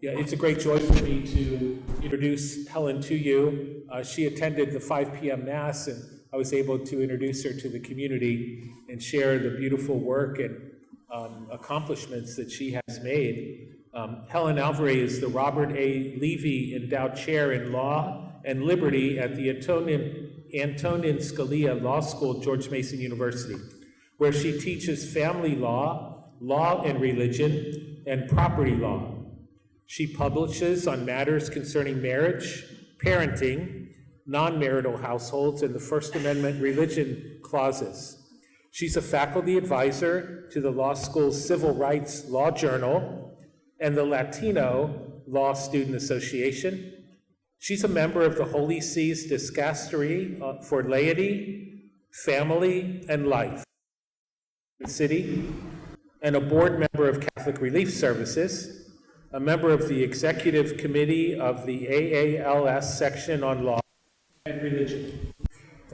Yeah, it's a great joy for me to introduce Helen to you. She attended the 5 p.m. Mass, and I was able to introduce her to the community and share the beautiful work and accomplishments that she has made. Helen Alvaré is the Robert A. Levy Endowed Chair in Law and Liberty at the Antonin Scalia Law School, George Mason University, where she teaches family law, law and religion, and property law. She publishes on matters concerning marriage, parenting, non-marital households, and the First Amendment religion clauses. She's a faculty advisor to the law school's Civil Rights Law Journal and the Latino Law Student Association. She's a member of the Holy See's Dicastery for Laity, Family, and Life in the city, and a board member of Catholic Relief Services, a member of the executive committee of the AALS section on law and religion.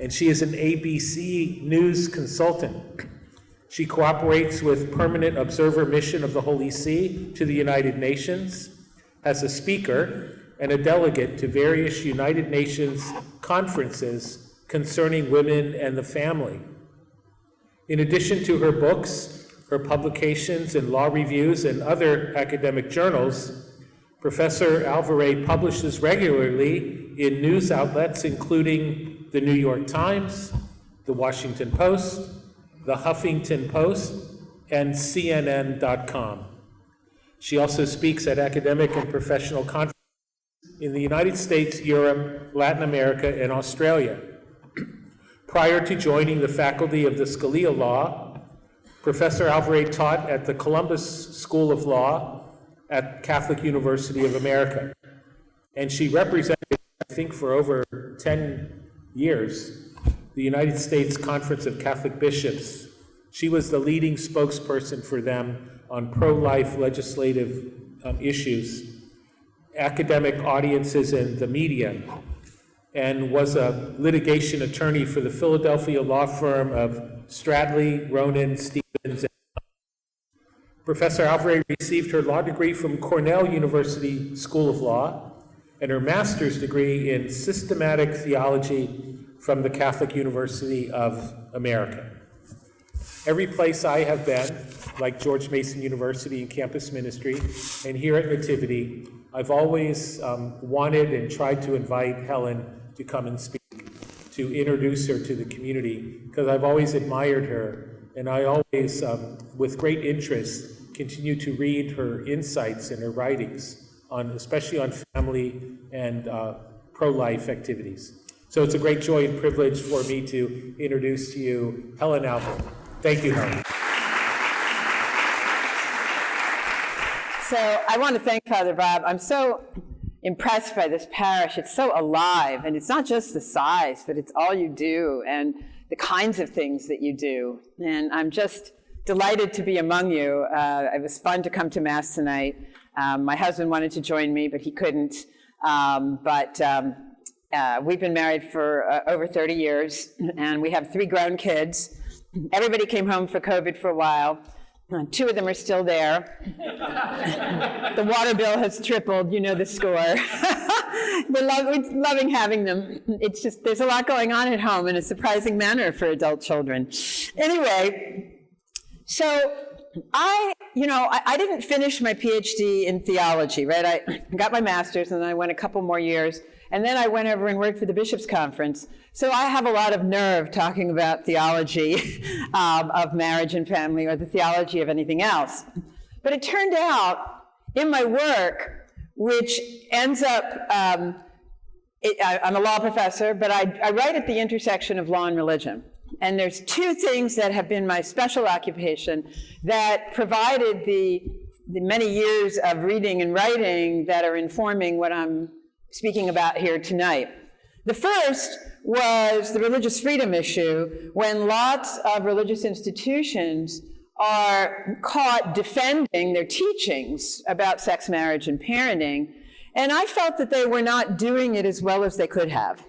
And she is an ABC News consultant. She cooperates with Permanent Observer Mission of the Holy See to the United Nations as a speaker and a delegate to various United Nations conferences concerning women and the family. In addition to her books, her publications and law reviews and other academic journals, Professor Alvaré publishes regularly in news outlets including the New York Times, the Washington Post, the Huffington Post, and CNN.com. She also speaks at academic and professional conferences in the United States, Europe, Latin America, and Australia. Prior to joining the faculty of the Scalia Law, Professor Alvaré taught at the Columbus School of Law at Catholic University of America. And she represented, I think for over 10 years, the United States Conference of Catholic Bishops. She was the leading spokesperson for them on pro-life legislative issues, academic audiences, and the media, and was a litigation attorney for the Philadelphia law firm of Stradley, Ronan, Stevens. Professor Alvaré received her law degree from Cornell University School of Law and her master's degree in systematic theology from the Catholic University of America. Every place I have been, like George Mason University and campus ministry, and here at Nativity, I've always wanted and tried to invite Helen to come and speak, to introduce her to the community, because I've always admired her, and I always, with great interest, continue to read her insights and her writings, especially on family and pro-life activities. So it's a great joy and privilege for me to introduce to you Helen Alvaré. Thank you, Helen. So I want to thank Father Bob. I'm so impressed by this parish. It's so alive, and it's not just the size, but it's all you do and the kinds of things that you do. And I'm just delighted to be among you. It was fun to come to Mass tonight. My husband wanted to join me, but he couldn't. We've been married for over 30 years, and we have 3 grown kids. Everybody came home for COVID for a while. 2 of them are still there. The water bill has tripled, you know the score. We're loving having them. It's just, there's a lot going on at home in a surprising manner for adult children. Anyway, so I didn't finish my PhD in theology, right? I got my master's and then I went a couple more years. And then I went over and worked for the Bishops' Conference. So I have a lot of nerve talking about theology of marriage and family, or the theology of anything else. But it turned out in my work, which ends up, I'm a law professor, but I write at the intersection of law and religion. And there's 2 things that have been my special occupation that provided the many years of reading and writing that are informing what I'm speaking about here tonight. The first was the religious freedom issue, when lots of religious institutions are caught defending their teachings about sex, marriage, and parenting, and I felt that they were not doing it as well as they could have.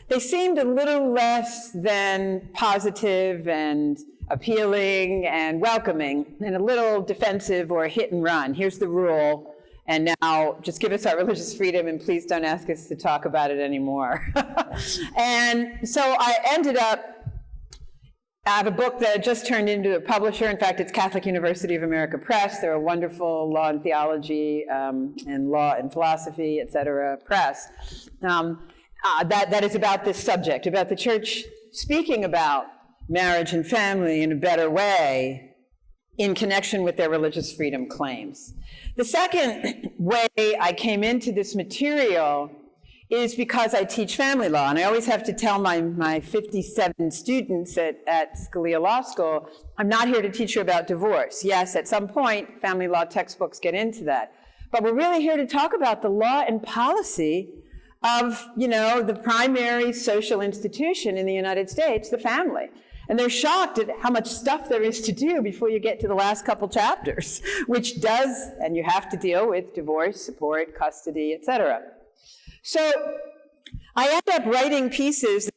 They seemed a little less than positive and appealing and welcoming, and a little defensive or hit and run. Here's the rule, and now just give us our religious freedom and please don't ask us to talk about it anymore. And so I ended up, I have a book that just turned into a publisher. In fact, it's Catholic University of America Press. They're a wonderful law and theology and law and philosophy, et cetera, press. That is about this subject, about the church speaking about marriage and family in a better way in connection with their religious freedom claims. The second way I came into this material is because I teach family law, and I always have to tell my 57 students at Scalia Law School, I'm not here to teach you about divorce. Yes, at some point, family law textbooks get into that. But we're really here to talk about the law and policy of, the primary social institution in the United States, the family. And they're shocked at how much stuff there is to do before you get to the last couple chapters, which does, and you have to deal with divorce, support, custody, et cetera. So I end up writing pieces that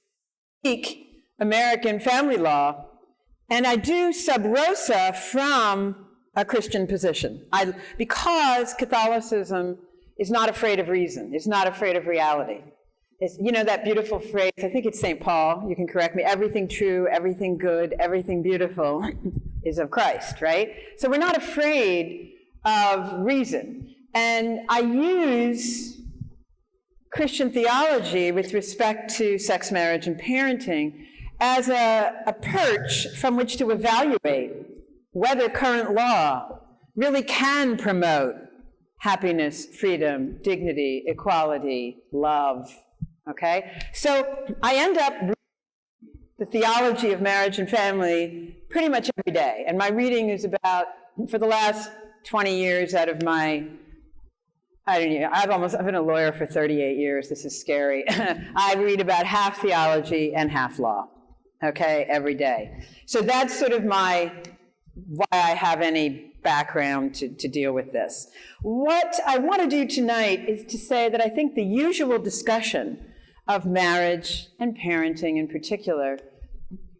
speak American family law, and I do sub rosa from a Christian position. Because Catholicism is not afraid of reason, is not afraid of reality. It's, that beautiful phrase, I think it's St. Paul, you can correct me, everything true, everything good, everything beautiful is of Christ, right? So we're not afraid of reason. And I use Christian theology with respect to sex, marriage, and parenting as a perch from which to evaluate whether current law really can promote happiness, freedom, dignity, equality, love, okay? So I end up reading the theology of marriage and family pretty much every day. And my reading is about, for the last 20 years out of my, I've been a lawyer for 38 years, this is scary. I read about half theology and half law, okay, every day. So that's sort of why I have any background to deal with this. What I want to do tonight is to say that I think the usual discussion of marriage and parenting in particular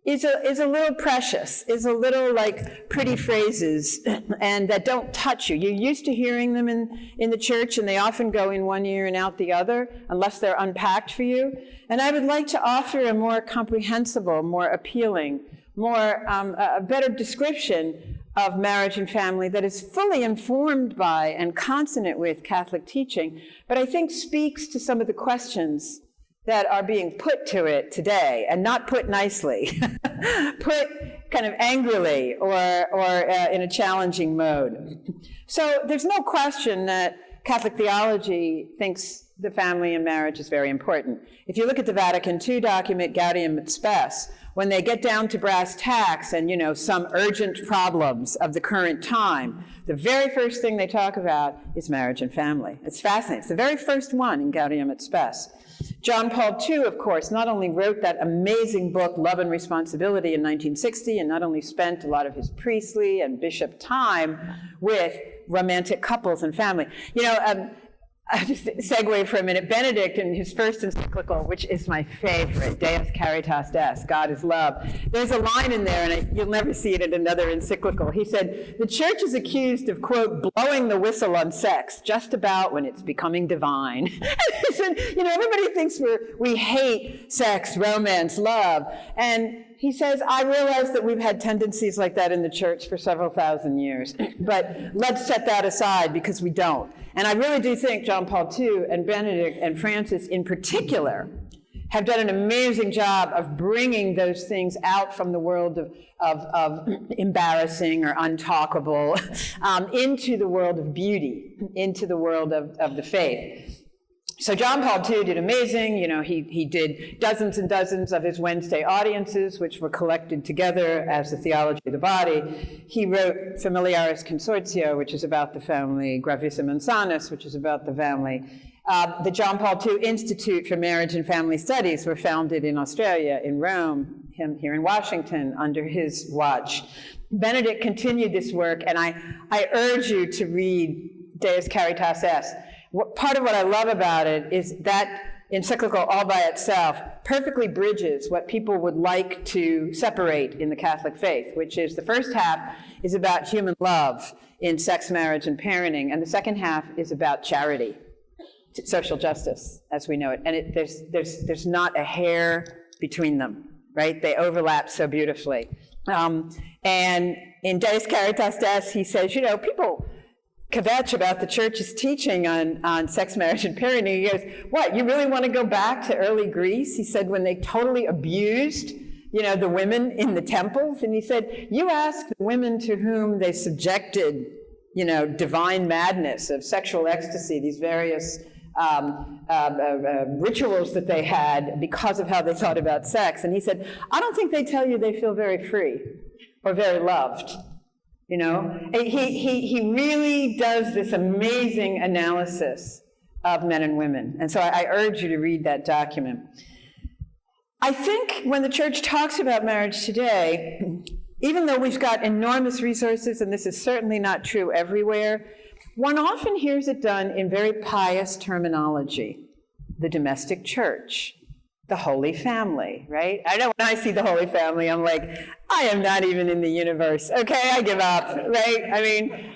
is a little precious, is a little like pretty phrases and that don't touch you. You're used to hearing them in the church, and they often go in one ear and out the other unless they're unpacked for you. And I would like to offer a more comprehensible, more appealing, a better description of marriage and family that is fully informed by and consonant with Catholic teaching, but I think speaks to some of the questions that are being put to it today, and not put nicely, put kind of angrily or in a challenging mode. So there's no question that Catholic theology thinks the family and marriage is very important. If you look at the Vatican II document, Gaudium et Spes, when they get down to brass tacks and, some urgent problems of the current time, the very first thing they talk about is marriage and family. It's fascinating. It's the very first one in Gaudium et Spes. John Paul II, of course, not only wrote that amazing book, Love and Responsibility, in 1960, and not only spent a lot of his priestly and bishop time with romantic couples and family. I'll just segue for a minute. Benedict, in his first encyclical, which is my favorite, Deus Caritas Est, God is love, there's a line in there, and you'll never see it in another encyclical. He said, the church is accused of, quote, blowing the whistle on sex just about when it's becoming divine. He said, everybody thinks we hate sex, romance, love. And he says, I realize that we've had tendencies like that in the church for several thousand years, but let's set that aside because we don't. And I really do think John Paul II and Benedict and Francis in particular have done an amazing job of bringing those things out from the world of embarrassing or untalkable into the world of beauty, into the world of the faith. So John Paul II did amazing. He did dozens and dozens of his Wednesday audiences, which were collected together as the Theology of the Body. He wrote Familiaris Consortio, which is about the family, Gravissima Insanus, which is about the family. The John Paul II Institute for Marriage and Family Studies were founded in Australia, in Rome, here in Washington, under his watch. Benedict continued this work, and I urge you to read Deus Caritas Est. Part of what I love about it is that encyclical all by itself perfectly bridges what people would like to separate in the Catholic faith, which is the first half is about human love in sex, marriage, and parenting. And the second half is about charity, social justice, as we know it. And there's not a hair between them, right? They overlap so beautifully. And in Deus Caritas Des, he says, people kvetch about the church's teaching on sex, marriage, and parenting. He goes, what, you really want to go back to early Greece? He said, when they totally abused, the women in the temples. And he said, you ask the women to whom they subjected, divine madness of sexual ecstasy, these various rituals that they had because of how they thought about sex. And he said, I don't think they tell you they feel very free or very loved. He really does this amazing analysis of men and women. And so I urge you to read that document. I think when the church talks about marriage today, even though we've got enormous resources, and this is certainly not true everywhere, one often hears it done in very pious terminology. The domestic church, the Holy Family, right? I know when I see the Holy Family, I'm like, I am not even in the universe. Okay, I give up, right? I mean,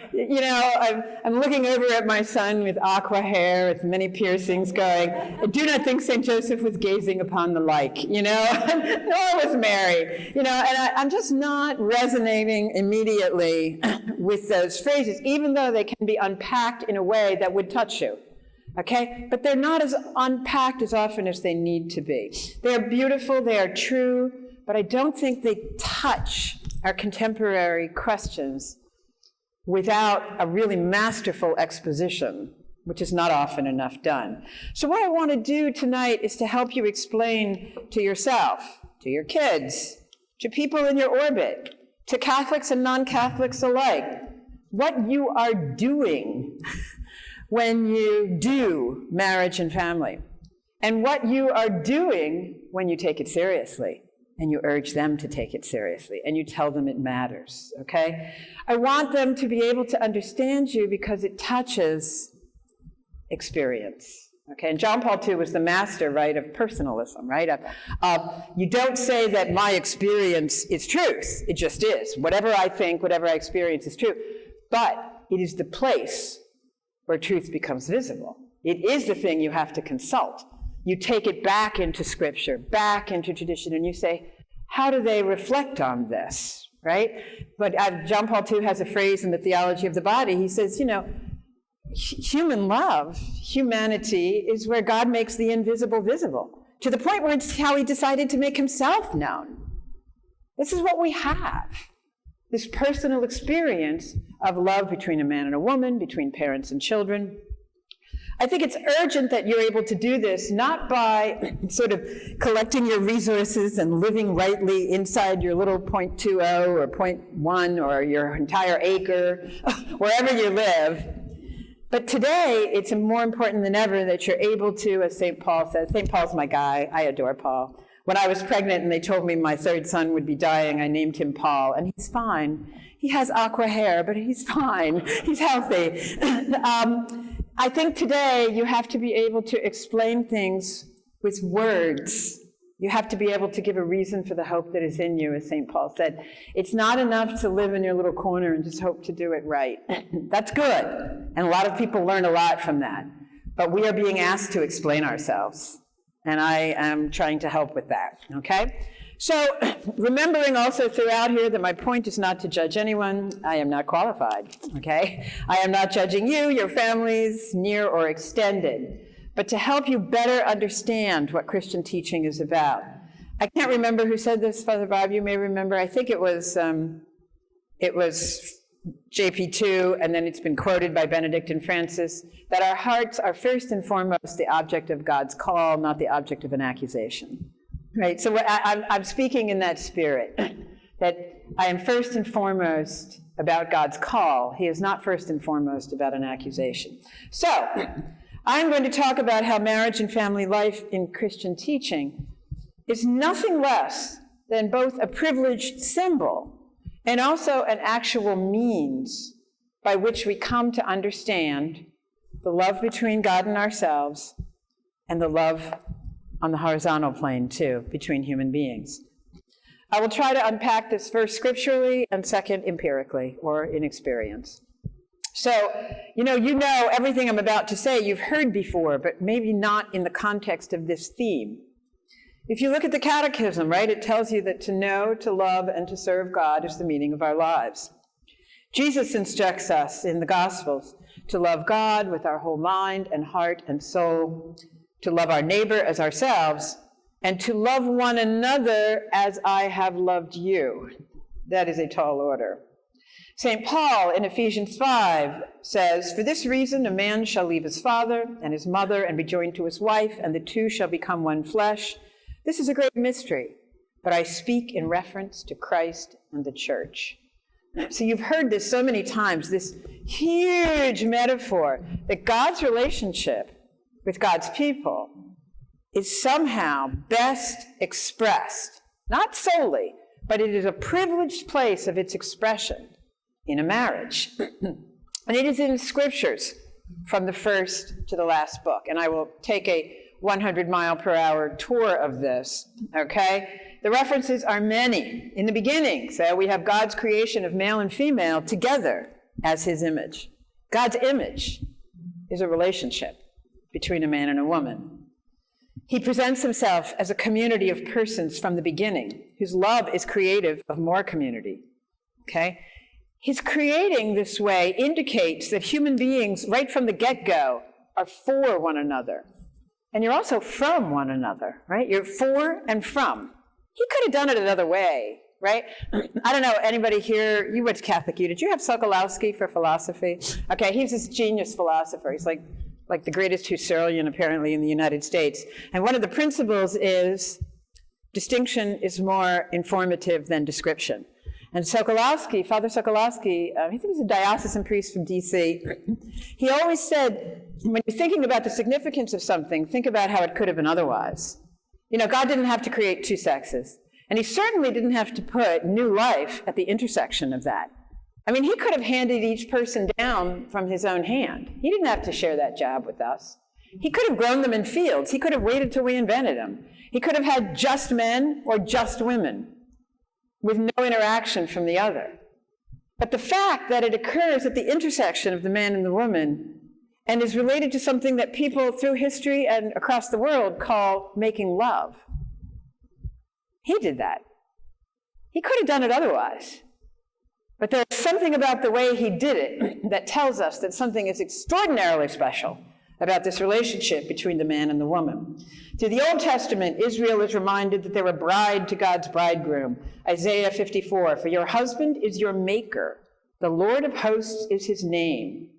I'm looking over at my son with aqua hair, with many piercings, going, I do not think St. Joseph was gazing upon the like, nor was Mary, and I'm just not resonating immediately with those phrases, even though they can be unpacked in a way that would touch you. Okay? But they're not as unpacked as often as they need to be. They're beautiful, they are true, but I don't think they touch our contemporary questions without a really masterful exposition, which is not often enough done. So what I want to do tonight is to help you explain to yourself, to your kids, to people in your orbit, to Catholics and non-Catholics alike, what you are doing when you do marriage and family, and what you are doing when you take it seriously, and you urge them to take it seriously, and you tell them it matters, okay? I want them to be able to understand you because it touches experience, okay? And John Paul II was the master, right, of personalism, right? You don't say that my experience is truth, it just is. Whatever I think, whatever I experience is true, but it is the place where truth becomes visible. It is the thing you have to consult. You take it back into Scripture, back into tradition, and you say, how do they reflect on this, right? But John Paul II has a phrase in the Theology of the Body. He says, human love, humanity, is where God makes the invisible visible, to the point where it's how he decided to make himself known. This is what we have. This personal experience of love between a man and a woman, between parents and children. I think it's urgent that you're able to do this, not by sort of collecting your resources and living rightly inside your little 0.20 or 0.1 or your entire acre, wherever you live. But today, it's more important than ever that you're able to, as St. Paul says, St. Paul's my guy, I adore Paul. When I was pregnant and they told me my third son would be dying, I named him Paul, and he's fine. He has aqua hair, but he's fine. He's healthy. I think today you have to be able to explain things with words. You have to be able to give a reason for the hope that is in you, as St. Paul said. It's not enough to live in your little corner and just hope to do it right. That's good, and a lot of people learn a lot from that. But we are being asked to explain ourselves. And I am trying to help with that, okay? So, remembering also throughout here that my point is not to judge anyone. I am not qualified, okay? I am not judging you, your families, near or extended, but to help you better understand what Christian teaching is about. I can't remember who said this, Father Bob, you may remember. I think it was JP2, and then it's been quoted by Benedict and Francis, that our hearts are first and foremost the object of God's call, not the object of an accusation. Right? So I'm speaking in that spirit, that I am first and foremost about God's call. He is not first and foremost about an accusation. So, I'm going to talk about how marriage and family life in Christian teaching is nothing less than both a privileged symbol and also an actual means by which we come to understand the love between God and ourselves and the love on the horizontal plane, too, between human beings. I will try to unpack this first scripturally and second empirically, or in experience. So, you know everything I'm about to say you've heard before, but maybe not in the context of this theme. If you look at the Catechism, right, it tells you that to know, to love, and to serve God is the meaning of our lives. Jesus instructs us in the Gospels to love God with our whole mind and heart and soul, to love our neighbor as ourselves, and to love one another as I have loved you. That is a tall order. St. Paul in Ephesians 5 says, "For this reason a man shall leave his father and his mother and be joined to his wife, and the two shall become one flesh. This is a great mystery, but I speak in reference to Christ and the church." So you've heard this so many times, this huge metaphor that God's relationship with God's people is somehow best expressed, not solely, but it is a privileged place of its expression in a marriage. And it is in the scriptures from the first to the last book. And I will take a 100-mile-per-hour tour of this, okay? The references are many. In the beginning, so we have God's creation of male and female together as his image. God's image is a relationship between a man and a woman. He presents himself as a community of persons from the beginning, whose love is creative of more community, okay? His creating this way indicates that human beings, right from the get-go, are for one another. And you're also from one another, right? You're for and from. He could have done it another way, right? I don't know, anybody here, you went to Catholic U. Did you have Sokolowski for philosophy? Okay, he's this genius philosopher. He's like the greatest Husserlian, apparently, in the United States. And one of the principles is distinction is more informative than description. And Sokolowski, Father Sokolowski, I think he was a diocesan priest from D.C., he always said, when you're thinking about the significance of something, think about how it could have been otherwise. God didn't have to create two sexes, and he certainly didn't have to put new life at the intersection of that. I mean, he could have handed each person down from his own hand. He didn't have to share that job with us. He could have grown them in fields. He could have waited till we invented them. He could have had just men or just women, with no interaction from the other. But the fact that it occurs at the intersection of the man and the woman and is related to something that people through history and across the world call making love. He did that. He could have done it otherwise. But there's something about the way he did it that tells us that something is extraordinarily special about this relationship between the man and the woman. Through the Old Testament, Israel is reminded that they're a bride to God's bridegroom. Isaiah 54, "For your husband is your maker. The Lord of hosts is his name."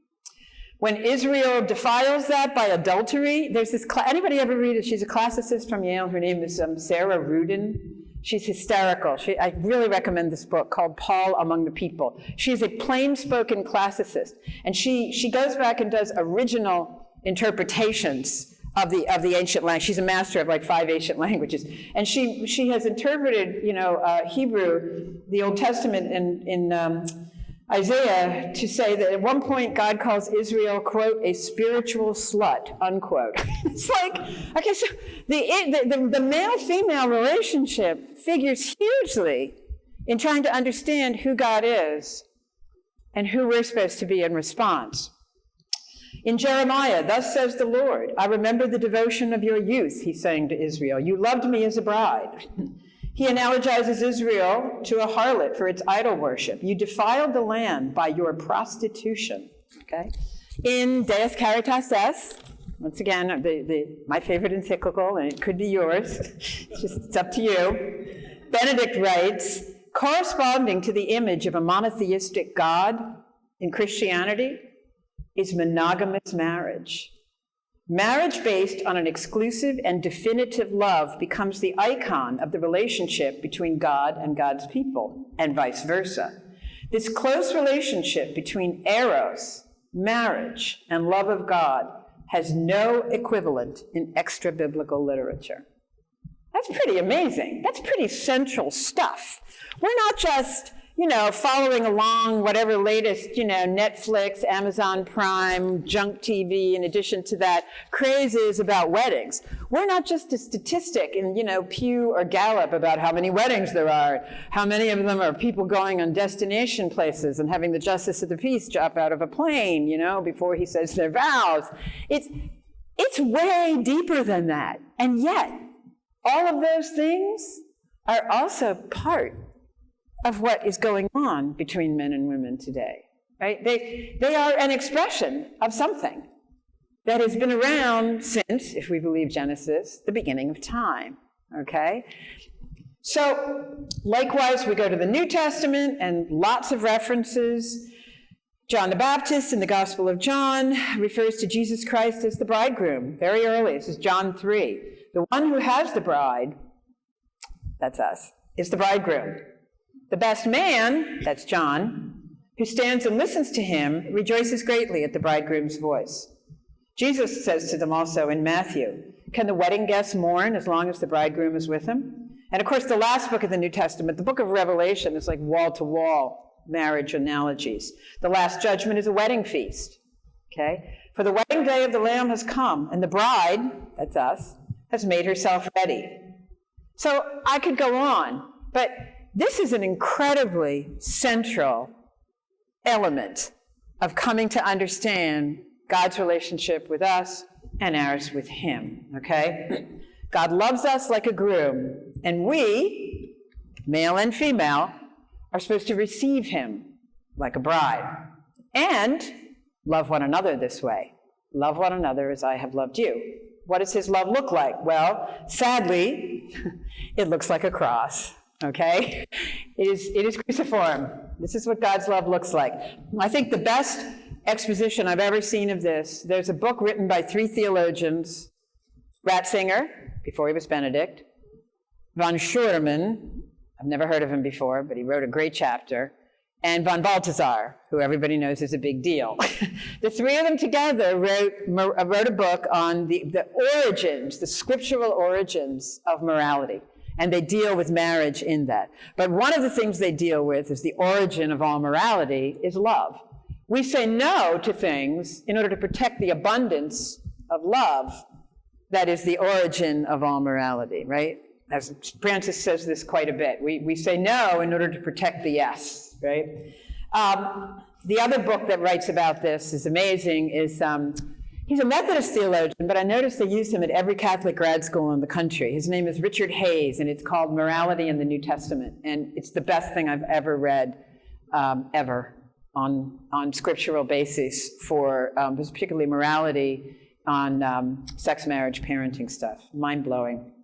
When Israel defiles that by adultery, there's this, anybody ever read it? She's a classicist from Yale. Her name is Sarah Rudin. She's hysterical. I really recommend this book called Paul Among the People. She's a plain-spoken classicist, and she goes back and does original interpretations of the ancient language. She's a master of like 5 ancient languages, and she has interpreted Hebrew, the Old Testament, in Isaiah to say that at one point God calls Israel, quote, a spiritual slut, unquote. It's like, okay, so the male-female relationship figures hugely in trying to understand who God is and who we're supposed to be in response. In Jeremiah, "Thus says the Lord, I remember the devotion of your youth," he's saying to Israel. "You loved me as a bride." He analogizes Israel to a harlot for its idol worship. "You defiled the land by your prostitution." Okay? In Deus Caritas Est, once again, my favorite encyclical, and it could be yours, it's up to you, Benedict writes, "Corresponding to the image of a monotheistic God in Christianity is monogamous marriage. Marriage based on an exclusive and definitive love becomes the icon of the relationship between God and God's people, and vice versa. This close relationship between eros, marriage, and love of God has no equivalent in extra-biblical literature." That's pretty amazing. That's pretty central stuff. We're not just, following along whatever latest, Netflix, Amazon Prime, junk TV, in addition to that, craze is about weddings. We're not just a statistic in, Pew or Gallup about how many weddings there are, how many of them are people going on destination places and having the justice of the peace drop out of a plane, before he says their vows. It's way deeper than that. And yet, all of those things are also part of what is going on between men and women today, right? They are an expression of something that has been around since, if we believe Genesis, the beginning of time, okay? So, likewise, we go to the New Testament and lots of references. John the Baptist in the Gospel of John refers to Jesus Christ as the bridegroom, very early. This is John 3. The one who has the bride, that's us, is the bridegroom. The best man, that's John, who stands and listens to him, rejoices greatly at the bridegroom's voice. Jesus says to them also in Matthew, can the wedding guests mourn as long as the bridegroom is with them? And of course, the last book of the New Testament, the book of Revelation, is like wall-to-wall marriage analogies. The Last Judgment is a wedding feast, okay? For the wedding day of the Lamb has come, and the bride, that's us, has made herself ready. So I could go on, but this is an incredibly central element of coming to understand God's relationship with us and ours with him, okay? God loves us like a groom, and we, male and female, are supposed to receive him like a bride and love one another this way. Love one another as I have loved you. What does his love look like? Well, sadly, it looks like a cross. Okay? It is cruciform. This is what God's love looks like. I think the best exposition I've ever seen of this, there's a book written by 3 theologians, Ratzinger, before he was Benedict, von Schoorman, I've never heard of him before, but he wrote a great chapter, and von Balthasar, who everybody knows is a big deal. The 3 of them together wrote a book on the origins, the scriptural origins of morality. And they deal with marriage in that. But one of the things they deal with is the origin of all morality is love. We say no to things in order to protect the abundance of love that is the origin of all morality, right? As Francis says this quite a bit. We say no in order to protect the yes, right? The other book that writes about this is amazing, is he's a Methodist theologian, but I noticed they use him at every Catholic grad school in the country. His name is Richard Hayes, and it's called Morality in the New Testament. And it's the best thing I've ever read, ever, on scriptural basis for particularly morality on sex, marriage, parenting stuff. Mind-blowing.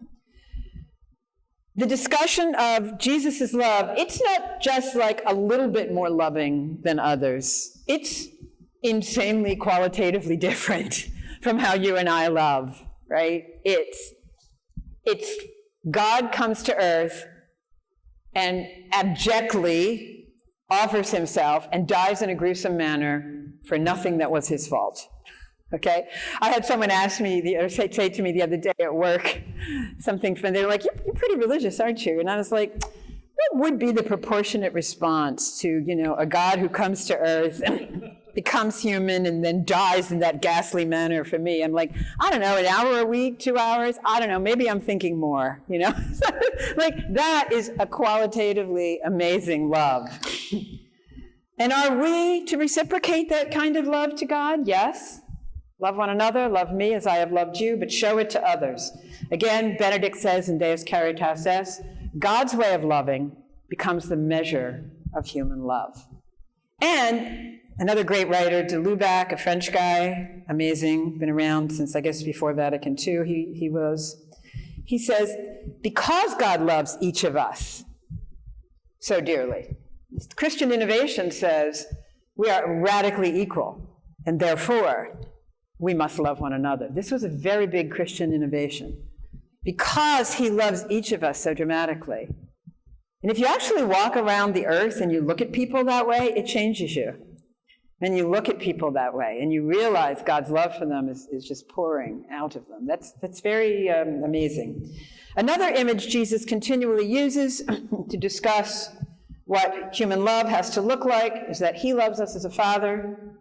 The discussion of Jesus' love, it's not just like a little bit more loving than others. It's insanely qualitatively different from how you and I love, right? It's God comes to earth and abjectly offers himself and dies in a gruesome manner for nothing that was his fault, okay? I had someone ask me, or say to me the other day at work, something, and they were like, you're pretty religious, aren't you? And I was like, what would be the proportionate response to, a God who comes to earth and becomes human and then dies in that ghastly manner for me? I'm like, I don't know, an hour a week, 2 hours? I don't know, maybe I'm thinking more, Like, that is a qualitatively amazing love. And are we to reciprocate that kind of love to God? Yes. Love one another, love me as I have loved you, but show it to others. Again, Benedict says in Deus Caritas Est, God's way of loving becomes the measure of human love. And another great writer, de Lubac, a French guy, amazing, been around since, I guess, before Vatican II, he says, because God loves each of us so dearly, Christian innovation says we are radically equal, and therefore we must love one another. This was a very big Christian innovation, because he loves each of us so dramatically. And if you actually walk around the earth and you look at people that way, it changes you. And you look at people that way, and you realize God's love for them is just pouring out of them. That's very amazing. Another image Jesus continually uses to discuss What human love has to look like is that he loves us as a father,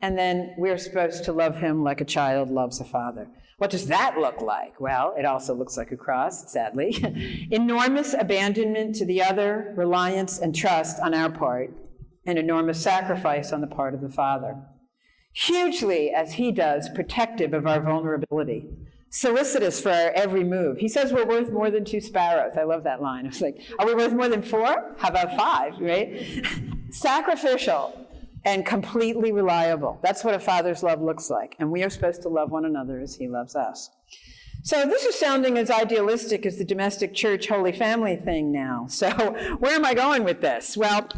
and then we're supposed to love him like a child loves a father. What does that look like? Well, it also looks like a cross, sadly. Enormous abandonment to the other, reliance and trust on our part, and enormous sacrifice on the part of the father. Hugely, as he does, protective of our vulnerability, solicitous for our every move. He says we're worth more than 2 sparrows. I love that line. I was like, are we worth more than 4? How about 5, right? Sacrificial and completely reliable. That's what a father's love looks like. And we are supposed to love one another as he loves us. So this is sounding as idealistic as the domestic church Holy Family thing now. So where am I going with this? Well,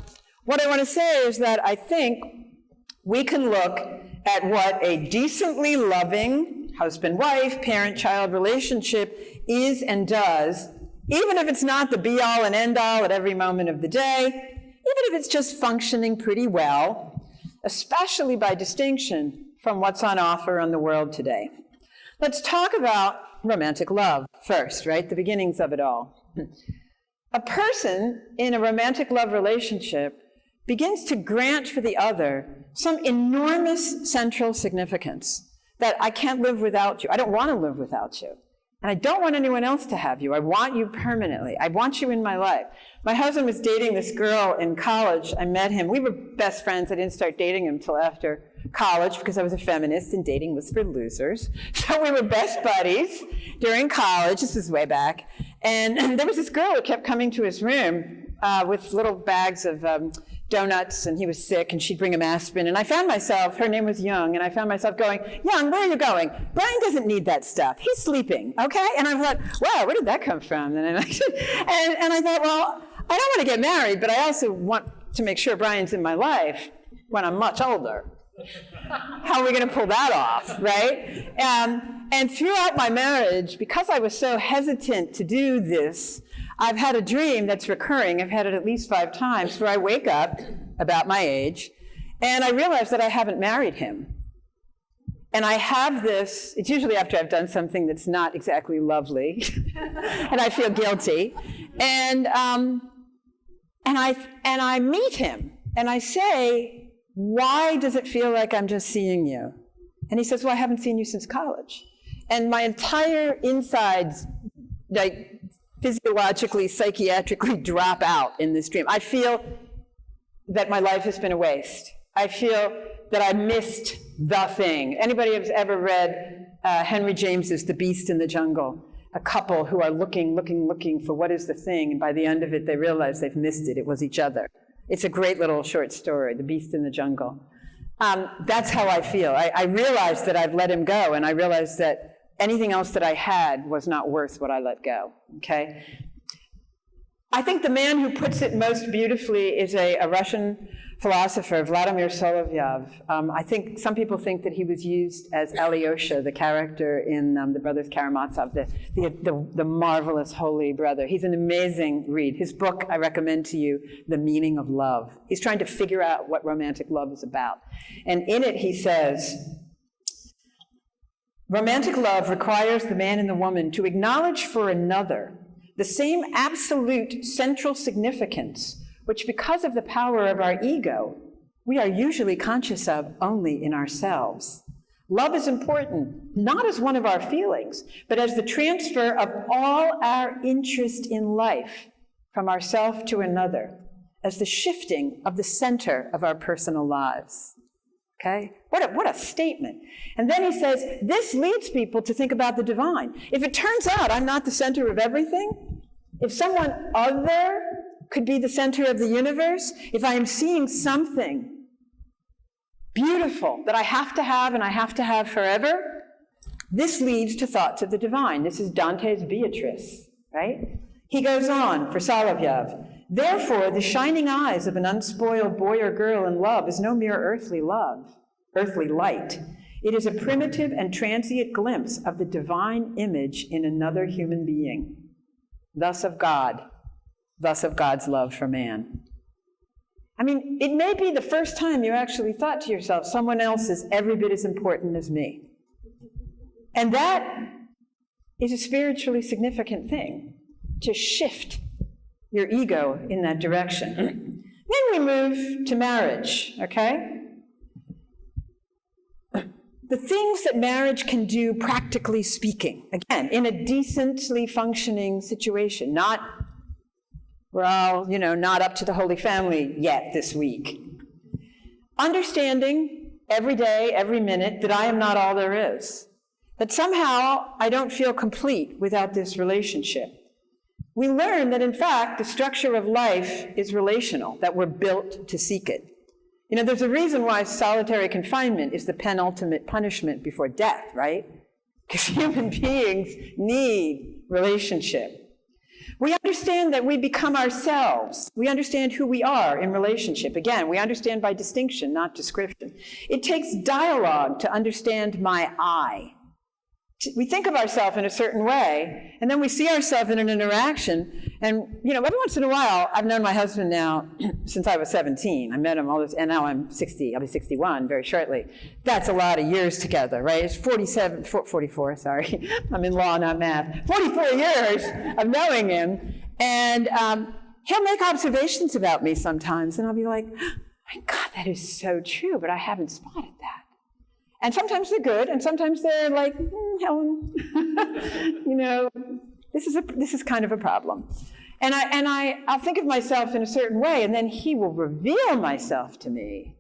what I want to say is that I think we can look at what a decently loving husband-wife, parent-child relationship is and does, even if it's not the be-all and end-all at every moment of the day, even if it's just functioning pretty well, especially by distinction from what's on offer in the world today. Let's talk about romantic love first, right? The beginnings of it all. A person in a romantic love relationship begins to grant for the other some enormous central significance, that I can't live without you. I don't want to live without you. And I don't want anyone else to have you. I want you permanently. I want you in my life. My husband was dating this girl in college. I met him. We were best friends. I didn't start dating him until after college because I was a feminist and dating was for losers. So we were best buddies during college. This is way back. And there was this girl who kept coming to his room with little bags of donuts, and he was sick, and she'd bring him aspirin. And I found myself, her name was Young, and I found myself going, Young, where are you going? Brian doesn't need that stuff. He's sleeping, okay? And I thought, wow, where did that come from? And I thought, well, I don't want to get married, but I also want to make sure Brian's in my life when I'm much older. How are we going to pull that off, right? And throughout my marriage, because I was so hesitant to do this, I've had a dream that's recurring. I've had it at least 5 times where I wake up about my age and I realize that I haven't married him. And I have this, it's usually after I've done something that's not exactly lovely and I feel guilty. And I meet him and I say, why does it feel like I'm just seeing you? And he says, well, I haven't seen you since college. And my entire insides, like, physiologically, psychiatrically drop out in this dream. I feel that my life has been a waste. I feel that I missed the thing. Anybody who's ever read Henry James's The Beast in the Jungle? A couple who are looking for what is the thing, and by the end of it, they realize they've missed it. It was each other. It's a great little short story, The Beast in the Jungle. That's how I feel. I realize that I've let him go, and I realize that anything else that I had was not worth what I let go, okay? I think the man who puts it most beautifully is a Russian philosopher, Vladimir Solovyov. I think some people think that he was used as Alyosha, the character in The Brothers Karamazov, the marvelous holy brother. He's an amazing read. His book, I recommend to you, The Meaning of Love. He's trying to figure out what romantic love is about. And in it, he says, romantic love requires the man and the woman to acknowledge for another the same absolute central significance, which because of the power of our ego, we are usually conscious of only in ourselves. Love is important, not as one of our feelings, but as the transfer of all our interest in life from ourself to another, as the shifting of the center of our personal lives. Okay? What a statement. And then he says, this leads people to think about the divine. If it turns out I'm not the center of everything, if someone other could be the center of the universe, if I am seeing something beautiful that I have to have and I have to have forever, this leads to thoughts of the divine. This is Dante's Beatrice, right? He goes on for Solovyov. Therefore, the shining eyes of an unspoiled boy or girl in love is no mere earthly light. It is a primitive and transient glimpse of the divine image in another human being, thus of God, thus of God's love for man. I mean, it may be the first time you actually thought to yourself, someone else is every bit as important as me. And that is a spiritually significant thing, to shift your ego in that direction. Then we move to marriage, okay? The things that marriage can do, practically speaking, again, in a decently functioning situation, not, we're all, not up to the Holy Family yet this week. Understanding every day, every minute, that I am not all there is. That somehow I don't feel complete without this relationship. We learn that, in fact, the structure of life is relational, that we're built to seek it. There's a reason why solitary confinement is the penultimate punishment before death, right? Because human beings need relationship. We understand that we become ourselves. We understand who we are in relationship. Again, we understand by distinction, not description. It takes dialogue to understand my I. We think of ourselves in a certain way, and then we see ourselves in an interaction, and, every once in a while, I've known my husband now since I was 17. I met him and now I'm 60, I'll be 61 very shortly. That's a lot of years together, right? It's 44, sorry. I'm in law, not math. 44 years of knowing him, and he'll make observations about me sometimes, and I'll be like, my God, that is so true, but I haven't spotted that. And sometimes they're good, and sometimes they're like, Helen, this is kind of a problem. And I'll think of myself in a certain way, and then he will reveal myself to me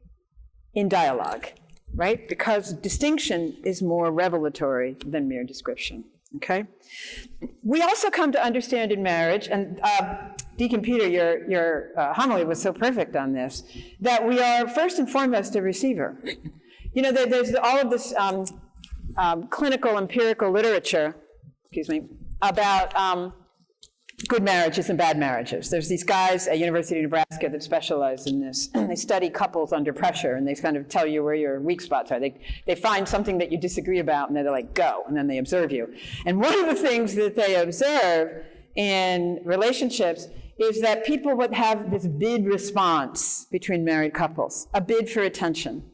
in dialogue, right? Because distinction is more revelatory than mere description, okay? We also come to understand in marriage, and Deacon Peter, your homily was so perfect on this, that we are first and foremost a receiver. There's all of this clinical empirical literature, about good marriages and bad marriages. There's these guys at University of Nebraska that specialize in this. They study couples under pressure, and they kind of tell you where your weak spots are. They find something that you disagree about, and they're like, go, and then they observe you. And one of the things that they observe in relationships is that people would have this bid response between married couples, a bid for attention.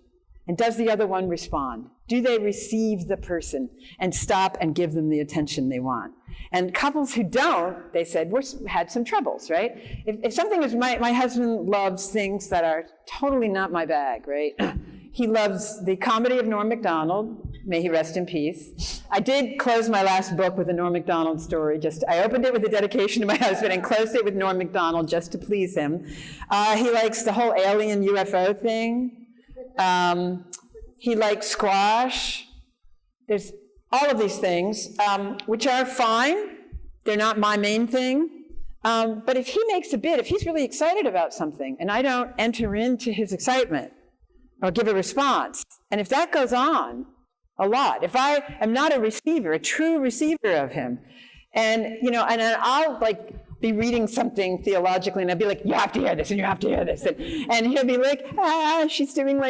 And does the other one respond? Do they receive the person and stop and give them the attention they want? And couples who don't, they said, had some troubles, right? If something is, my husband loves things that are totally not my bag, right? He loves the comedy of Norm Macdonald, may he rest in peace. I did close my last book with a Norm Macdonald story. I opened it with a dedication to my husband and closed it with Norm Macdonald just to please him. He likes the whole alien UFO thing. He likes squash. There's all of these things, which are fine. They're not my main thing. But if he makes a bid, if he's really excited about something, and I don't enter into his excitement or give a response, and if that goes on a lot, if I am not a receiver, a true receiver of him, and I'll be reading something theologically, and I'd be like, you have to hear this, and you have to hear this. And he'll be like, she's doing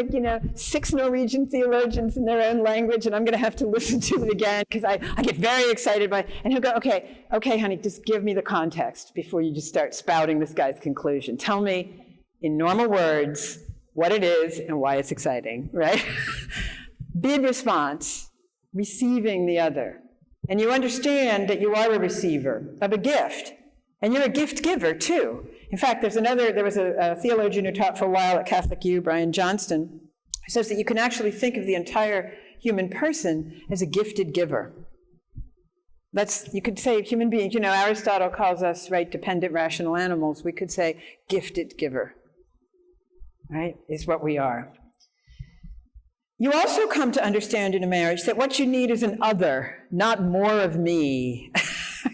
6 Norwegian theologians in their own language, and I'm going to have to listen to it again, because I get very excited by it. And he'll go, okay, honey, just give me the context before you just start spouting this guy's conclusion. Tell me in normal words what it is and why it's exciting, right? Bid response, receiving the other. And you understand that you are a receiver of a gift. And you're a gift giver, too. In fact, there was a theologian who taught for a while at Catholic U, Brian Johnston, who says that you can actually think of the entire human person as a gifted giver. You could say human beings, Aristotle calls us, right, dependent rational animals. We could say gifted giver, right, is what we are. You also come to understand in a marriage that what you need is an other, not more of me.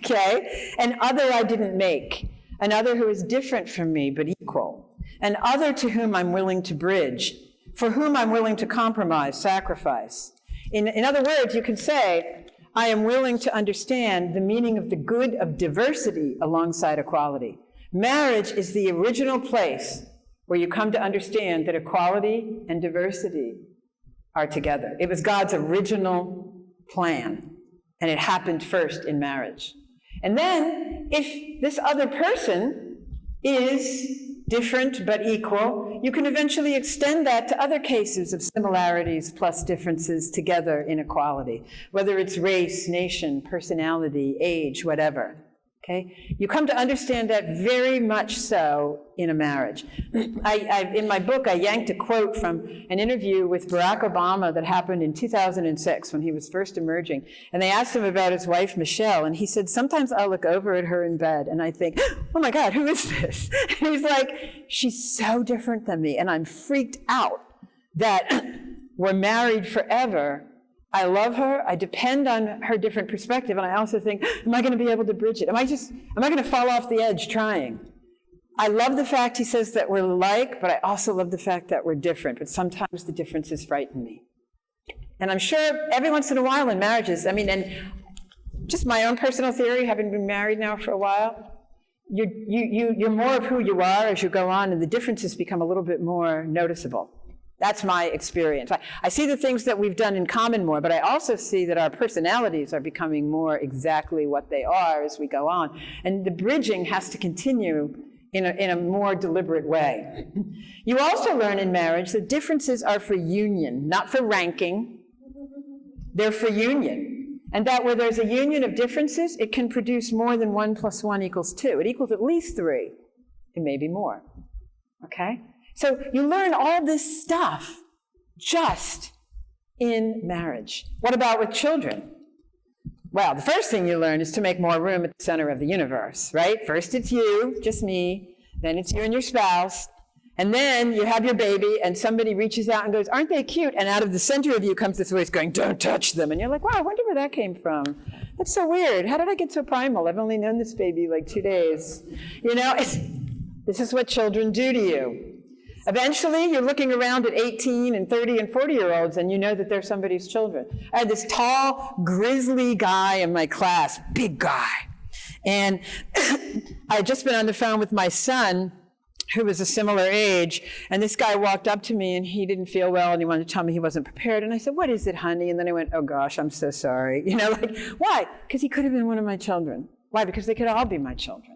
Okay? An other I didn't make. An other who is different from me, but equal. An other to whom I'm willing to bridge, for whom I'm willing to compromise, sacrifice. In other words, you could say, I am willing to understand the meaning of the good of diversity alongside equality. Marriage is the original place where you come to understand that equality and diversity are together. It was God's original plan, and it happened first in marriage. And then, if this other person is different but equal, you can eventually extend that to other cases of similarities plus differences together in equality, whether it's race, nation, personality, age, whatever. Okay? You come to understand that very much so in a marriage. In my book, I yanked a quote from an interview with Barack Obama that happened in 2006 when he was first emerging. And they asked him about his wife, Michelle, and he said, sometimes I'll look over at her in bed and I think, oh my God, who is this? And he's like, she's so different than me, and I'm freaked out that we're married forever. I love her, I depend on her different perspective, and I also think, am I going to be able to bridge it? Am I going to fall off the edge trying? I love the fact he says that we're alike, but I also love the fact that we're different, but sometimes the differences frighten me. And I'm sure every once in a while in marriages, and just my own personal theory, having been married now for a while, you're more of who you are as you go on, and the differences become a little bit more noticeable. That's my experience. I see the things that we've done in common more, but I also see that our personalities are becoming more exactly what they are as we go on. And the bridging has to continue in a more deliberate way. You also learn in marriage that differences are for union, not for ranking. They're for union. And that where there's a union of differences, it can produce more than 1 + 1 = 2. It equals at least 3. It may be more. Okay? So you learn all this stuff just in marriage. What about with children? Well, the first thing you learn is to make more room at the center of the universe, right? First it's you, just me, then it's you and your spouse, and then you have your baby and somebody reaches out and goes, aren't they cute? And out of the center of you comes this voice going, don't touch them. And you're like, wow, I wonder where that came from. That's so weird. How did I get so primal? I've only known this baby like 2 days. This is what children do to you. Eventually, you're looking around at 18 and 30 and 40-year-olds, and you know that they're somebody's children. I had this tall, grizzly guy in my class, big guy. And I had just been on the phone with my son, who was a similar age, and this guy walked up to me, and he didn't feel well, and he wanted to tell me he wasn't prepared. And I said, what is it, honey? And then I went, oh, gosh, I'm so sorry. Why? Because he could have been one of my children. Why? Because they could all be my children.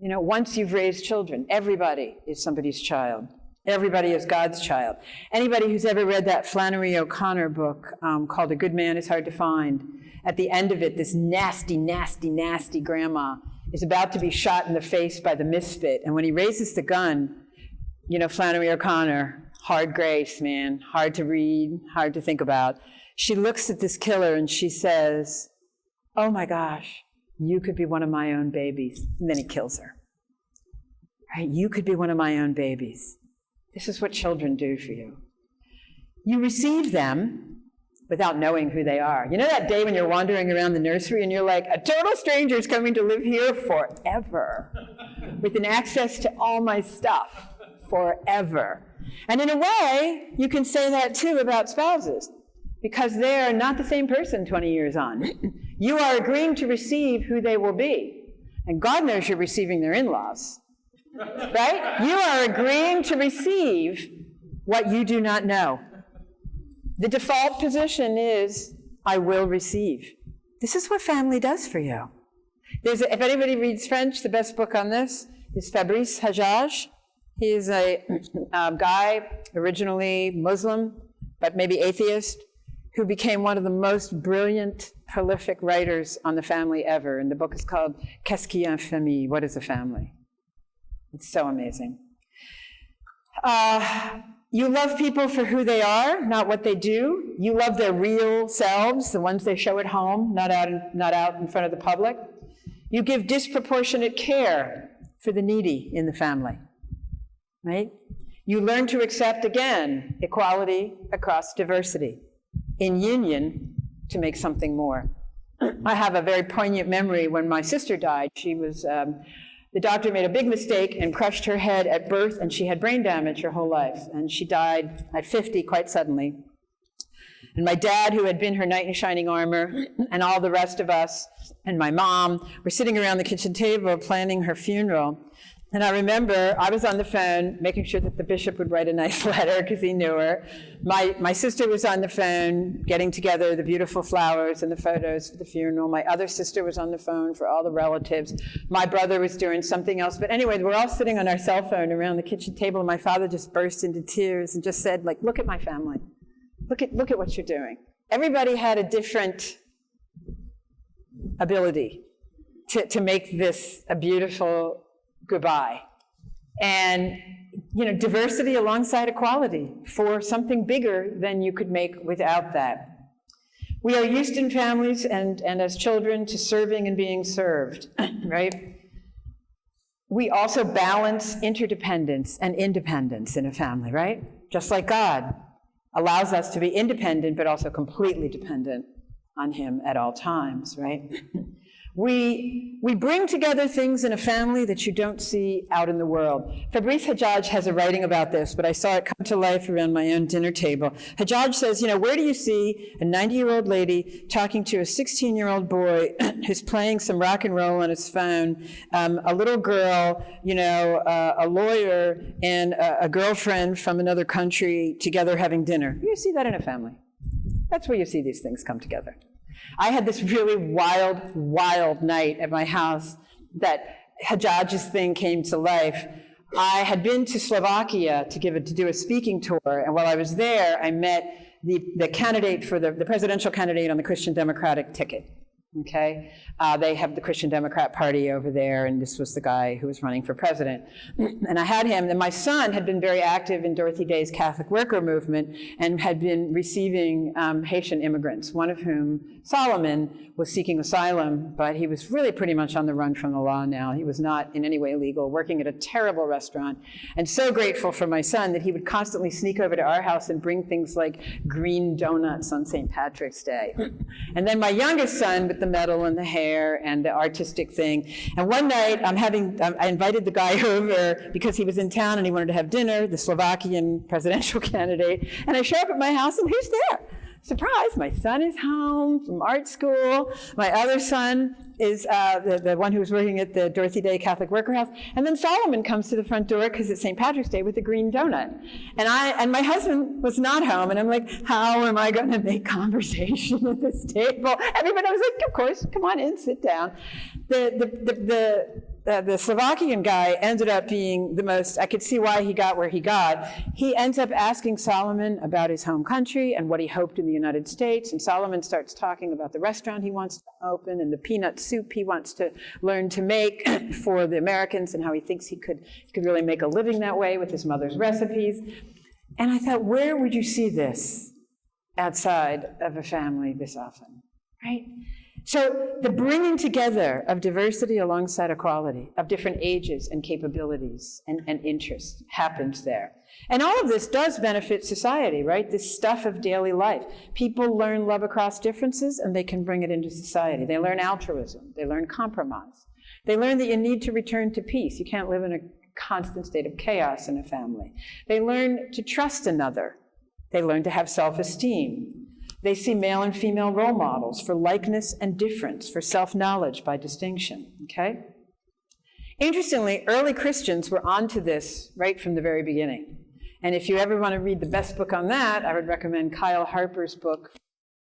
Once you've raised children, everybody is somebody's child. Everybody is God's child. Anybody who's ever read that Flannery O'Connor book called A Good Man is Hard to Find, at the end of it, this nasty, nasty, nasty grandma is about to be shot in the face by the misfit. And when he raises the gun, Flannery O'Connor, hard grace, man, hard to read, hard to think about. She looks at this killer and she says, oh my gosh, you could be one of my own babies. And then he kills her. Right? You could be one of my own babies. This is what children do for you. You receive them without knowing who they are. That day when you're wandering around the nursery and you're like, a total stranger is coming to live here forever, with an access to all my stuff forever. And in a way, you can say that too about spouses, because they're not the same person 20 years on. You are agreeing to receive who they will be. And God knows you're receiving their in-laws. Right? You are agreeing to receive what you do not know. The default position is, I will receive. This is what family does for you. If anybody reads French, the best book on this is Fabrice Hajjaj. He is a guy, originally Muslim, but maybe atheist, who became one of the most brilliant, prolific writers on the family ever. And the book is called Qu'est-ce qu'une famille? What is a family? It's so amazing. You love people for who they are, not what they do. You love their real selves, the ones they show at home, not out in front of the public. You give disproportionate care for the needy in the family, right? You learn to accept, again, equality across diversity, in union to make something more. I have a very poignant memory when my sister died. She was, the doctor made a big mistake and crushed her head at birth, and she had brain damage her whole life. And she died at 50 quite suddenly. And my dad, who had been her knight in shining armor, and all the rest of us, and my mom, were sitting around the kitchen table planning her funeral. And I remember I was on the phone making sure that the bishop would write a nice letter because he knew her. My sister was on the phone getting together the beautiful flowers and the photos for the funeral. My other sister was on the phone for all the relatives. My brother was doing something else. But anyway, we're all sitting on our cell phone around the kitchen table, and my father just burst into tears and just said, like, look at my family. Look at what you're doing. Everybody had a different ability. to make this a beautiful goodbye. And, diversity alongside equality for something bigger than you could make without that. We are used in families and as children to serving and being served, right? We also balance interdependence and independence in a family, right? Just like God allows us to be independent, but also completely dependent on him at all times, right? We bring together things in a family that you don't see out in the world. Fabrice Hajjaj has a writing about this, but I saw it come to life around my own dinner table. Hajjaj says, where do you see a 90-year-old lady talking to a 16-year-old boy who's playing some rock and roll on his phone, a little girl, a lawyer, and a girlfriend from another country together having dinner? You see that in a family. That's where you see these things come together. I had this really wild night at my house that Hajjaj's thing came to life. I had been to Slovakia to do a speaking tour, and while I was there, I met the candidate for the presidential candidate on the Christian Democratic ticket. Okay, they have the Christian Democrat Party over there, and this was the guy who was running for president. And I had him, and my son had been very active in Dorothy Day's Catholic worker movement and had been receiving Haitian immigrants, one of whom, Solomon, was seeking asylum, but he was really pretty much on the run from the law now. He was not in any way legal, working at a terrible restaurant, and so grateful for my son that he would constantly sneak over to our house and bring things like green donuts on St. Patrick's Day. And then my youngest son, with the medal and the hair and the artistic thing. And one night I invited the guy over because he was in town and he wanted to have dinner, the Slovakian presidential candidate. And I show up at my house and who's there? Surprise, my son is home from art school. My other son is the one who was working at the Dorothy Day Catholic Worker House. And then Solomon comes to the front door because it's St. Patrick's Day with a green donut. And my husband was not home. And I'm like, how am I going to make conversation at this table? Everybody was like, of course, come on in, sit down. The Slovakian guy ended up being the most, I could see why he got where he got. He ends up asking Solomon about his home country and what he hoped in the United States. And Solomon starts talking about the restaurant he wants to open and the peanut soup he wants to learn to make for the Americans and how he thinks he could really make a living that way with his mother's recipes. And I thought, where would you see this outside of a family this often, right? So the bringing together of diversity alongside equality, of different ages and capabilities and interests happens there. And all of this does benefit society, right? This stuff of daily life. People learn love across differences and they can bring it into society. They learn altruism. They learn compromise. They learn that you need to return to peace. You can't live in a constant state of chaos in a family. They learn to trust another. They learn to have self-esteem. They see male and female role models for likeness and difference, for self-knowledge by distinction, okay? Interestingly, early Christians were onto this right from the very beginning. And if you ever want to read the best book on that, I would recommend Kyle Harper's book,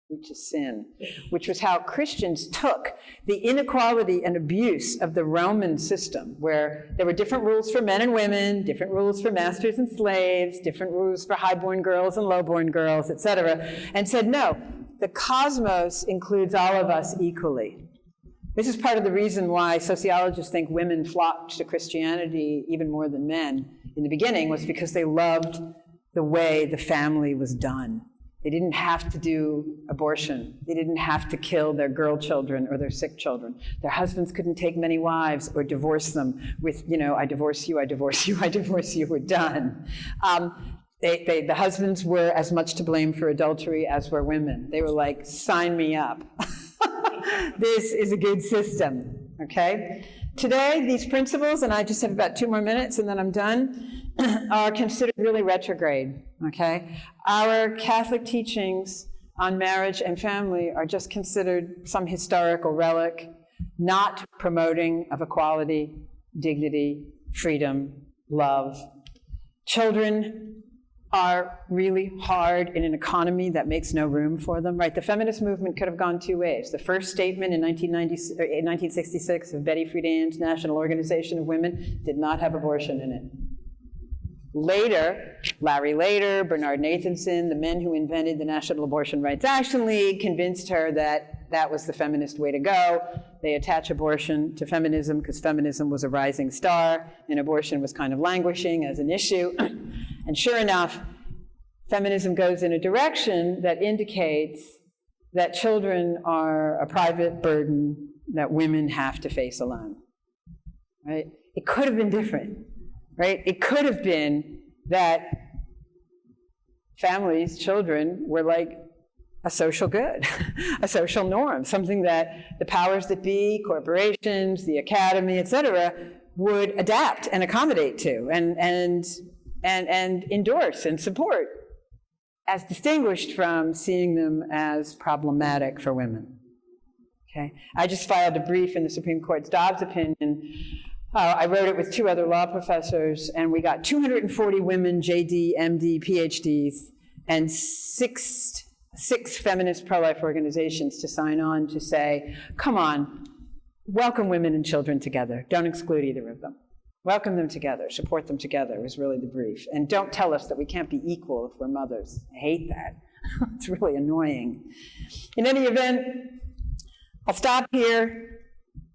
To Sin, which was how Christians took the inequality and abuse of the Roman system, where there were different rules for men and women, different rules for masters and slaves, different rules for highborn girls and lowborn girls, etc., and said, no, the cosmos includes all of us equally. This is part of the reason why sociologists think women flocked to Christianity even more than men in the beginning, was because they loved the way the family was done. They didn't have to do abortion. They didn't have to kill their girl children or their sick children. Their husbands couldn't take many wives or divorce them with, I divorce you, I divorce you, I divorce you, we're done. The husbands were as much to blame for adultery as were women. They were like, sign me up. This is a good system, okay? Today, these principles, and I just have about 2 more minutes and then I'm done, are considered really retrograde, okay? Our Catholic teachings on marriage and family are just considered some historical relic, not promoting of equality, dignity, freedom, love. Children are really hard in an economy that makes no room for them, right? The feminist movement could have gone 2 ways. The first statement in 1966 of Betty Friedan's National Organization of Women did not have abortion in it. Later, Larry Lader, Bernard Nathanson, the men who invented the National Abortion Rights Action League, convinced her that that was the feminist way to go. They attach abortion to feminism because feminism was a rising star and abortion was kind of languishing as an issue. And sure enough, feminism goes in a direction that indicates that children are a private burden that women have to face alone, right? It could have been different, right? It could have been that families, children, were like a social good, a social norm, something that the powers that be, corporations, the academy, et cetera, would adapt and accommodate to and endorse and support, as distinguished from seeing them as problematic for women. Okay? I just filed a brief in the Supreme Court's Dobbs opinion. I wrote it with 2 other law professors, and we got 240 women, JD, MD, PhDs, and six feminist pro-life organizations to sign on to say, come on, welcome women and children together. Don't exclude either of them. Welcome them together, support them together was really the brief. And don't tell us that we can't be equal if we're mothers. I hate that. It's really annoying. In any event, I'll stop here.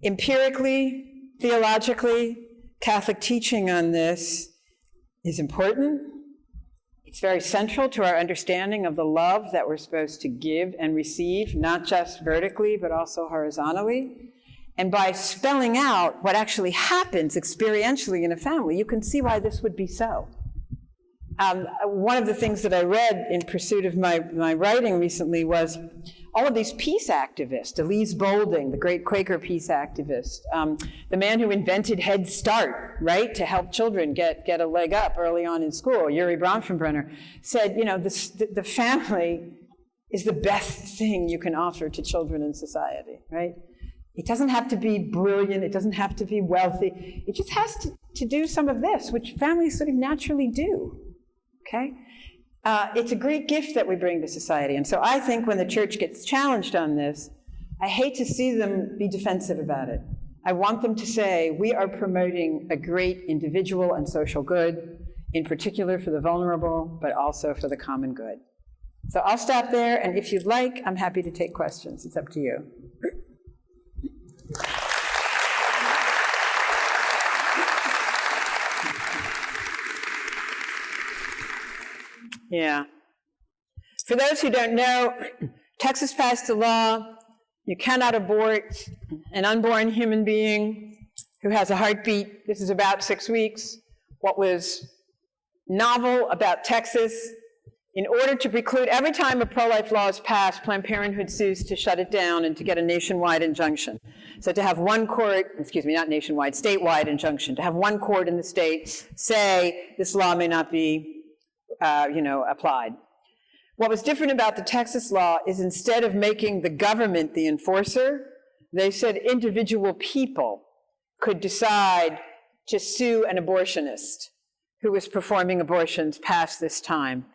Empirically, theologically, Catholic teaching on this is important. It's very central to our understanding of the love that we're supposed to give and receive, not just vertically, but also horizontally. And by spelling out what actually happens experientially in a family, you can see why this would be so. One of the things that I read in pursuit of my writing recently was all of these peace activists, Elise Boulding, the great Quaker peace activist, the man who invented Head Start, right, to help children get a leg up early on in school, Uri Bronfenbrenner, said, you know, the family is the best thing you can offer to children in society, right? It doesn't have to be brilliant, it doesn't have to be wealthy, it just has to do some of this, which families sort of naturally do, okay? It's a great gift that we bring to society. And so I think when the church gets challenged on this, I hate to see them be defensive about it. I want them to say, we are promoting a great individual and social good, in particular for the vulnerable, but also for the common good. So I'll stop there, and if you'd like, I'm happy to take questions. It's up to you. Yeah. For those who don't know, Texas passed a law, you cannot abort an unborn human being who has a heartbeat. This is about 6 weeks. What was novel about Texas, in order to preclude, every time a pro-life law is passed, Planned Parenthood sues to shut it down and to get a nationwide injunction. So to have one court, excuse me, not nationwide, statewide injunction, to have one court in the state say this law may not be applied. What was different about the Texas law is instead of making the government the enforcer, they said individual people could decide to sue an abortionist who was performing abortions past this time.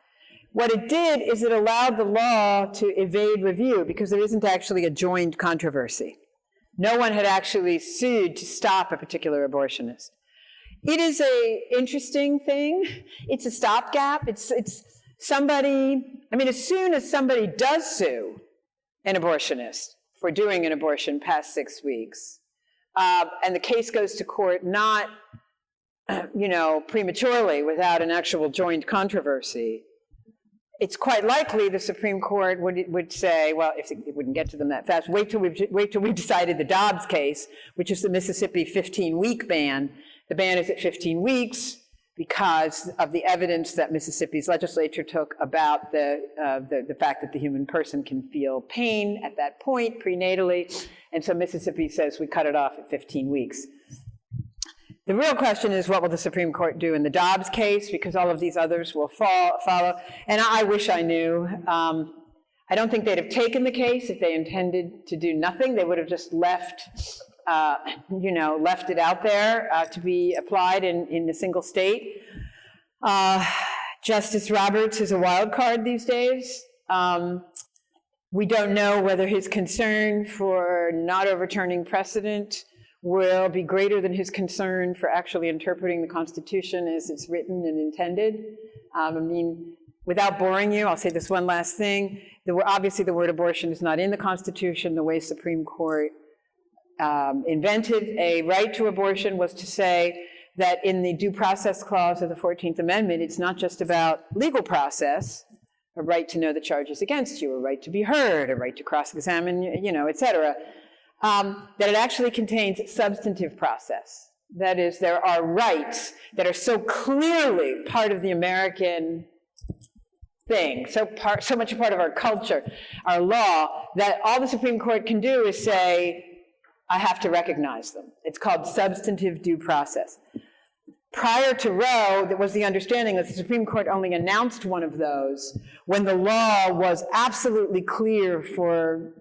What it did is it allowed the law to evade review because there isn't actually a joined controversy. No one had actually sued to stop a particular abortionist. It is an interesting thing. It's a stopgap. It's somebody, I mean, as soon as somebody does sue an abortionist for doing an abortion past 6 weeks, and the case goes to court not, prematurely without an actual joined controversy, it's quite likely the Supreme Court would say, well, if it wouldn't get to them that fast, wait till we decided the Dobbs case, which is the Mississippi 15-week ban. The ban is at 15 weeks because of the evidence that Mississippi's legislature took about the fact that the human person can feel pain at that point prenatally. And so Mississippi says we cut it off at 15 weeks. The real question is, what will the Supreme Court do in the Dobbs case? Because all of these others will follow. And I wish I knew. I don't think they'd have taken the case if they intended to do nothing. They would have just left it out there to be applied in a single state. Justice Roberts is a wild card these days. We don't know whether his concern for not overturning precedent will be greater than his concern for actually interpreting the Constitution as it's written and intended. Without boring you, I'll say this one last thing. Obviously, the word abortion is not in the Constitution. The way Supreme Court invented a right to abortion was to say that in the Due Process Clause of the 14th Amendment, it's not just about legal process, a right to know the charges against you, a right to be heard, a right to cross-examine, et cetera, that it actually contains substantive process. That is, there are rights that are so clearly part of the American thing, so much a part of our culture, our law, that all the Supreme Court can do is say, I have to recognize them. It's called substantive due process. Prior to Roe, there was the understanding that the Supreme Court only announced one of those when the law was absolutely clear for,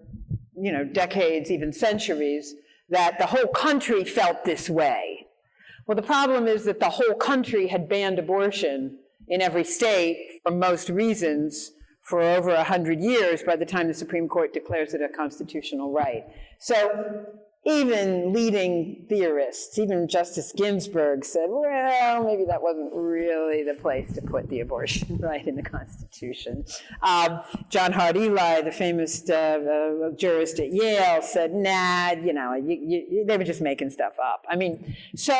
decades, even centuries, that the whole country felt this way. Well, the problem is that the whole country had banned abortion in every state for most reasons for over 100 years by the time the Supreme Court declares it a constitutional right. So even leading theorists, even Justice Ginsburg said, well, maybe that wasn't really the place to put the abortion right in the Constitution. John Hart Ely, the famous jurist at Yale, said, nah, they were just making stuff up. So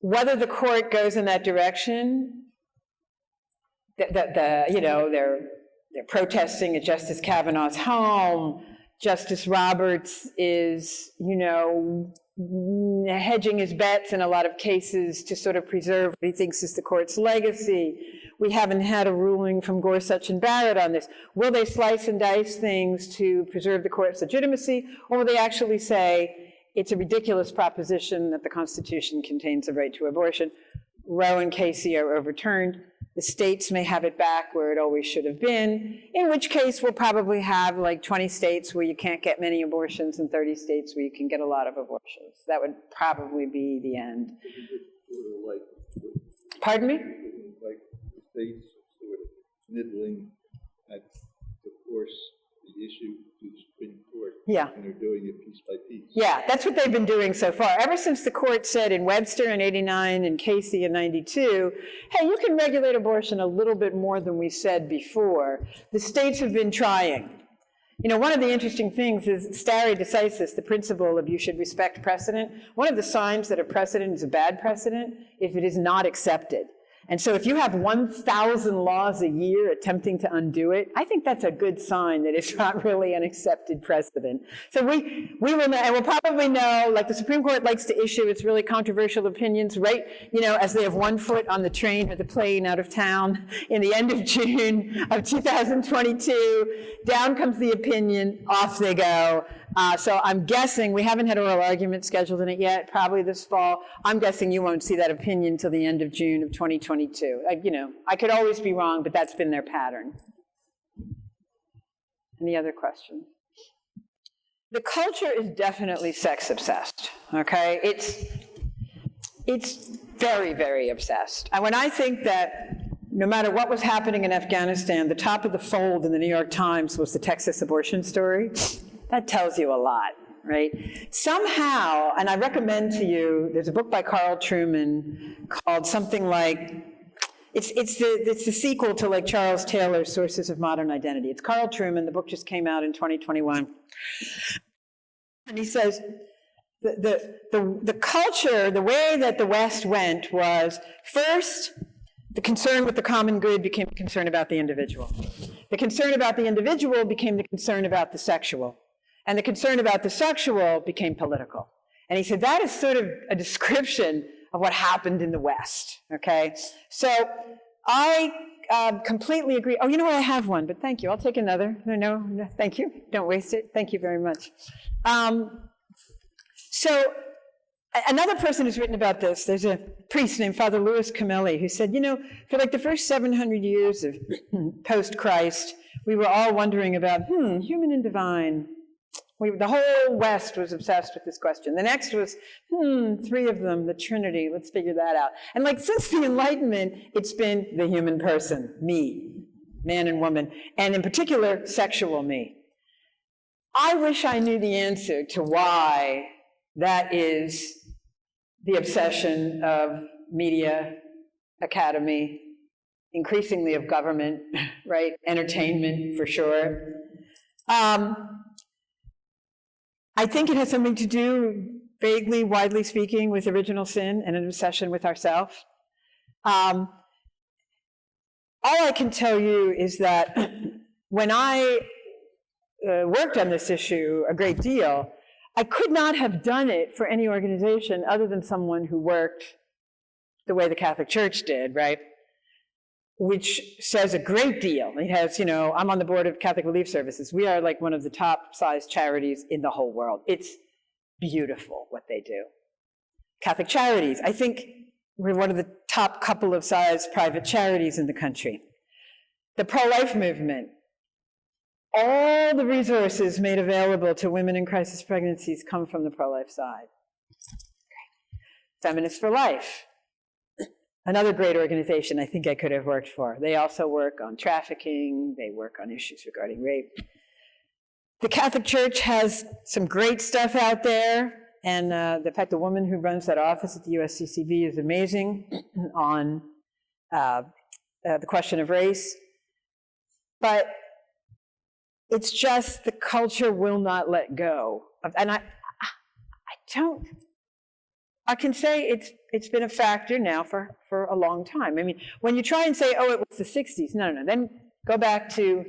whether the court goes in that direction, they're protesting at Justice Kavanaugh's home. Justice Roberts is, hedging his bets in a lot of cases to sort of preserve what he thinks is the court's legacy. We haven't had a ruling from Gorsuch and Barrett on this. Will they slice and dice things to preserve the court's legitimacy, or will they actually say it's a ridiculous proposition that the Constitution contains a right to abortion? Roe and Casey are overturned. The states may have it back where it always should have been, in which case we'll probably have like 20 states where you can't get many abortions and 30 states where you can get a lot of abortions. That would probably be the end. Pardon me? Like the states sort of nibbling at the force the issue to the Supreme Court. Yeah. And they're doing it piece by piece. Yeah, that's what they've been doing so far. Ever since the court said in Webster in '89 and Casey in '92, hey, you can regulate abortion a little bit more than we said before, the states have been trying. One of the interesting things is stare decisis, the principle of you should respect precedent. One of the signs that a precedent is a bad precedent if it is not accepted. And so if you have 1,000 laws a year attempting to undo it, I think that's a good sign that it's not really an accepted precedent. So we will know, and we'll probably know, like the Supreme Court likes to issue its really controversial opinions, right, as they have one foot on the train or the plane out of town in the end of June of 2022. Down comes the opinion, off they go. So I'm guessing, we haven't had oral argument scheduled in it yet, probably this fall. I'm guessing you won't see that opinion until the end of June of 2022. I could always be wrong, but that's been their pattern. Any other questions? The culture is definitely sex obsessed, okay? It's very, very obsessed. And when I think that no matter what was happening in Afghanistan, the top of the fold in the New York Times was the Texas abortion story, that tells you a lot, right? Somehow, and I recommend to you, there's a book by Carl Trueman called something like, it's the sequel to like Charles Taylor's Sources of Modern Identity. It's Carl Trueman, the book just came out in 2021. And he says, the culture, the way that the West went was, first, the concern with the common good became a concern about the individual. The concern about the individual became the concern about the sexual. And the concern about the sexual became political. And he said that is sort of a description of what happened in the West, okay? So I completely agree. Oh, you know what? I have one, but thank you. I'll take another. No, thank you. Don't waste it. Thank you very much. So another person who's written about this, there's a priest named Father Louis Camelli who said, for like the first 700 years of post-Christ, we were all wondering about, human and divine. The whole West was obsessed with this question. The next was, three of them, the Trinity, let's figure that out. And like since the Enlightenment, it's been the human person, me, man and woman, and in particular, sexual me. I wish I knew the answer to why that is the obsession of media, academy, increasingly of government, right? Entertainment, for sure. I think it has something to do, vaguely, widely speaking, with original sin and an obsession with ourselves. All I can tell you is that when I worked on this issue a great deal, I could not have done it for any organization other than someone who worked the way the Catholic Church did, right? Which says a great deal. It has, I'm on the board of Catholic Relief Services. We are like one of the top size charities in the whole world. It's beautiful what they do. Catholic Charities, I think we're one of the top couple of size private charities in the country. The pro-life movement, all the resources made available to women in crisis pregnancies come from the pro-life side. Feminists for Life, another great organization I think I could have worked for. They also work on trafficking, they work on issues regarding rape. The Catholic Church has some great stuff out there, and in fact, the woman who runs that office at the USCCB is amazing on the question of race. But it's just the culture will not let go. And I can say it's been a factor now for a long time. I mean, when you try and say, oh, it was the 60s, no, then go back to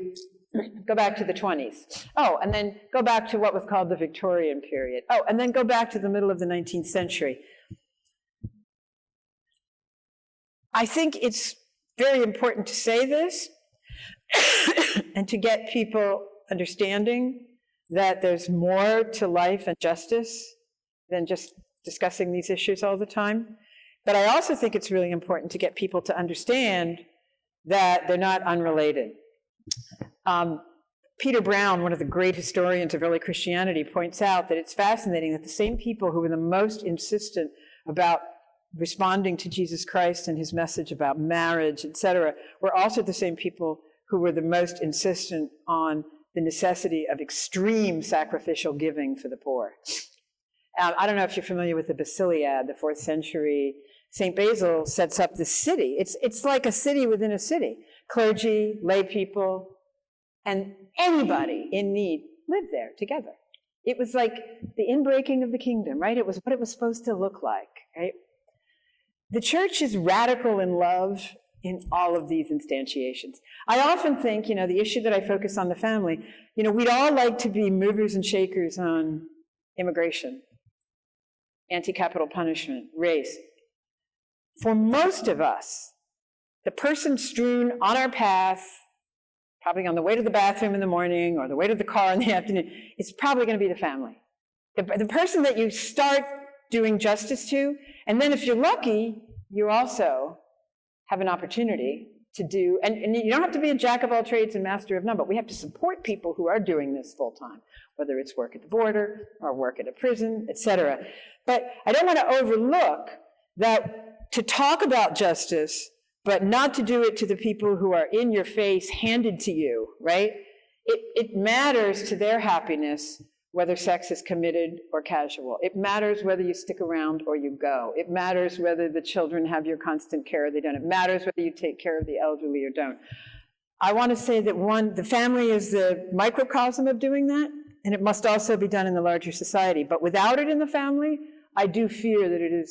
the 20s. Oh, and then go back to what was called the Victorian period. Oh, and then go back to the middle of the 19th century. I think it's very important to say this and to get people understanding that there's more to life and justice than just discussing these issues all the time. But I also think it's really important to get people to understand that they're not unrelated. Peter Brown, one of the great historians of early Christianity, points out that it's fascinating that the same people who were the most insistent about responding to Jesus Christ and his message about marriage, etc., were also the same people who were the most insistent on the necessity of extreme sacrificial giving for the poor. I don't know if you're familiar with the Basiliad, the 4th century. St. Basil sets up this city. It's like a city within a city. Clergy, lay people, and anybody in need lived there together. It was like the inbreaking of the kingdom, right? It was what it was supposed to look like, right? The church is radical in love in all of these instantiations. I often think, the issue that I focus on the family, we'd all like to be movers and shakers on immigration, anti-capital punishment, race. For most of us, the person strewn on our path, probably on the way to the bathroom in the morning or the way to the car in the afternoon, is probably going to be the family. The person that you start doing justice to, and then if you're lucky, you also have an opportunity to do, and you don't have to be a jack of all trades and master of none, but we have to support people who are doing this full time, whether it's work at the border or work at a prison, etc. But I don't want to overlook that to talk about justice, but not to do it to the people who are in your face, handed to you, right? It matters to their happiness whether sex is committed or casual. It matters whether you stick around or you go. It matters whether the children have your constant care or they don't. It matters whether you take care of the elderly or don't. I want to say that the family is the microcosm of doing that, and it must also be done in the larger society. But without it in the family, I do fear that